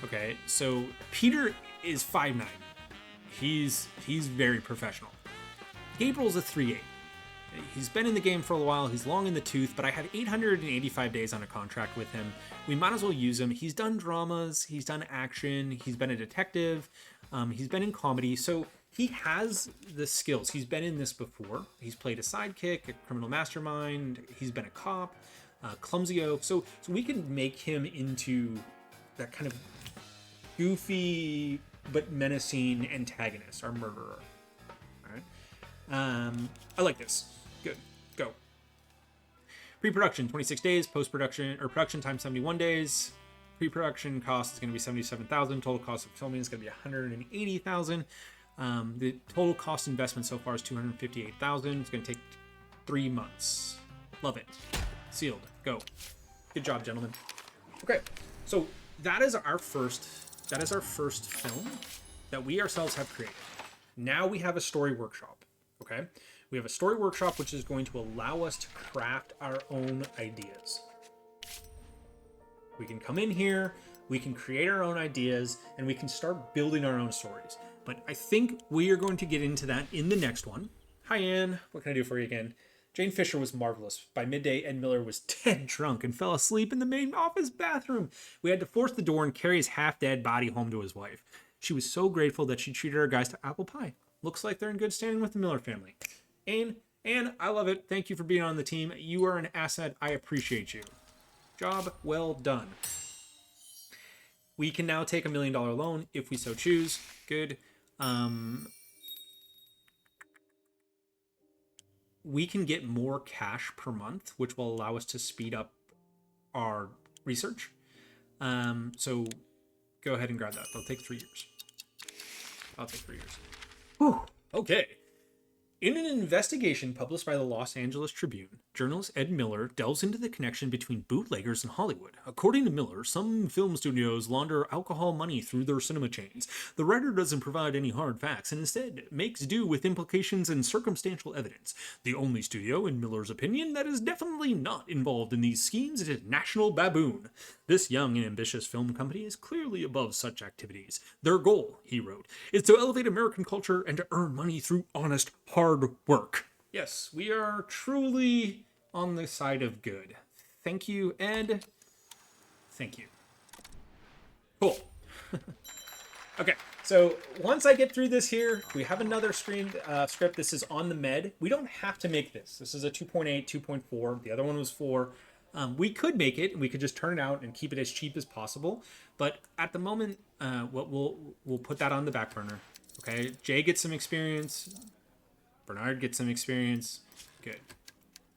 Okay, so Peter is 5'9". He's very professional. Gabriel's a 3'8". He's been in the game for a while. He's long in the tooth, but I have 885 days on a contract with him. We might as well use him. He's done dramas. He's done action. He's been a detective. He's been in comedy. So he has the skills. He's been in this before. He's played a sidekick, a criminal mastermind. He's been a cop, clumsy oaf. So we can make him into that kind of goofy but menacing antagonist, our murderer. All right. I like this. Good. Go. Pre-production, 26 days. Post-production or production time, 71 days. Pre-production cost is going to be $77,000. Total cost of filming is going to be $180,000. The total cost investment so far is $258,000. It's going to take 3 months. Love it. Sealed. Go. Good job, gentlemen. Okay, so that is our first film that we ourselves have created. Now we have a story workshop. Okay, we have a story workshop which is going to allow us to craft our own ideas. We can come in here, we can create our own ideas, and we can start building our own stories. But I think we are going to get into that in the next one. Hi, Anne. What can I do for you again? Jane Fisher was marvelous. By midday, Ed Miller was dead drunk and fell asleep in the main office bathroom. We had to force the door and carry his half-dead body home to his wife. She was so grateful that she treated our guys to apple pie. Looks like they're in good standing with the Miller family. Anne, I love it. Thank you for being on the team. You are an asset. I appreciate you. Job well done. We can now take $1 million loan if we so choose. Good. We can get more cash per month, which will allow us to speed up our research. So go ahead and grab that. That'll take 3 years. I'll take 3 years. Whew. Okay. In an investigation published by the Los Angeles Tribune, journalist Ed Miller delves into the connection between bootleggers and Hollywood. According to Miller, some film studios launder alcohol money through their cinema chains. The writer doesn't provide any hard facts and instead makes do with implications and circumstantial evidence. The only studio, in Miller's opinion, that is definitely not involved in these schemes is National Baboon. This young and ambitious film company is clearly above such activities. Their goal, he wrote, is to elevate American culture and to earn money through honest, hard work. Yes, we are truly on the side of good. Thank you, Ed. Thank you. Cool. Okay, so once I get through this here, we have another script. This is on the med. We don't have to make this. This is a 2.8, 2.4. The other one was 4. We could make it, and we could just turn it out and keep it as cheap as possible. But at the moment, we'll put that on the back burner. Okay, Jay gets some experience. Bernard gets some experience. Good.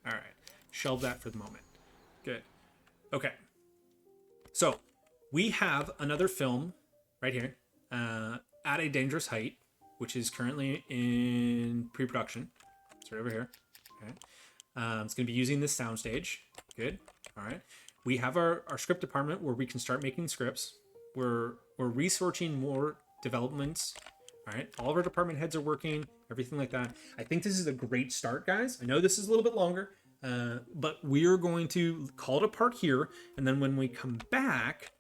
All right. Shelve that for the moment. Good. Okay. So we have another film right here, At a Dangerous Height, which is currently in pre-production. It's right over here. Okay. It's going to be using this soundstage. Good. All right. We have our script department where we can start making scripts. We're researching more developments. All right. All of our department heads are working, everything like that. I think this is a great start, guys. I know this is a little bit longer, but we're going to call it a part here. And then when we come back,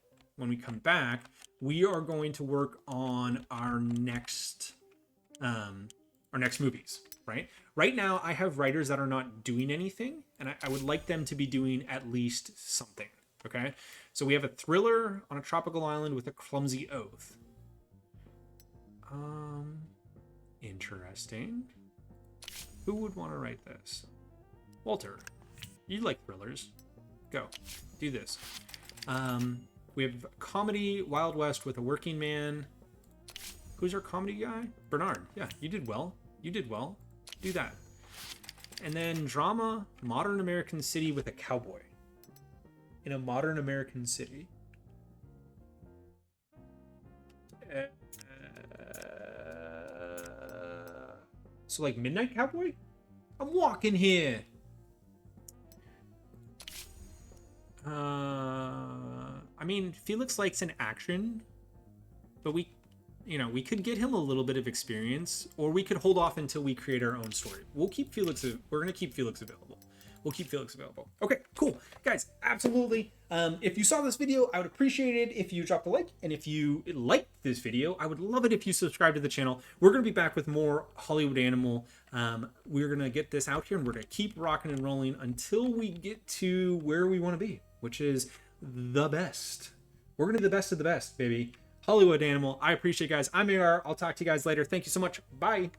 we are going to work on our next movies, right? Right now, I have writers that are not doing anything, and I would like them to be doing at least something, okay? So we have a thriller on a tropical island with a clumsy oath. Interesting. Who would want to write this? Walter, you like thrillers. Go, do this. We have comedy, Wild West with a working man. Who's our comedy guy? Bernard. Yeah, you did well. You did well. Do that. And then drama, modern American city with a cowboy. In a modern American city. So like Midnight Cowboy? I'm walking here. I mean, Felix likes an action, but we could get him a little bit of experience, or we could hold off until we create our own story. We're going to keep Felix available. We'll keep Felix available. Okay, cool. Guys, absolutely. If you saw this video, I would appreciate it if you dropped a like. And if you liked this video, I would love it if you subscribe to the channel. We're going to be back with more Hollywood Animal. We're going to get this out here, and we're going to keep rocking and rolling until we get to where we want to be, which is the best. We're going to be the best of the best, baby. Hollywood Animal. I appreciate you guys. I'm AR. I'll talk to you guys later. Thank you so much. Bye.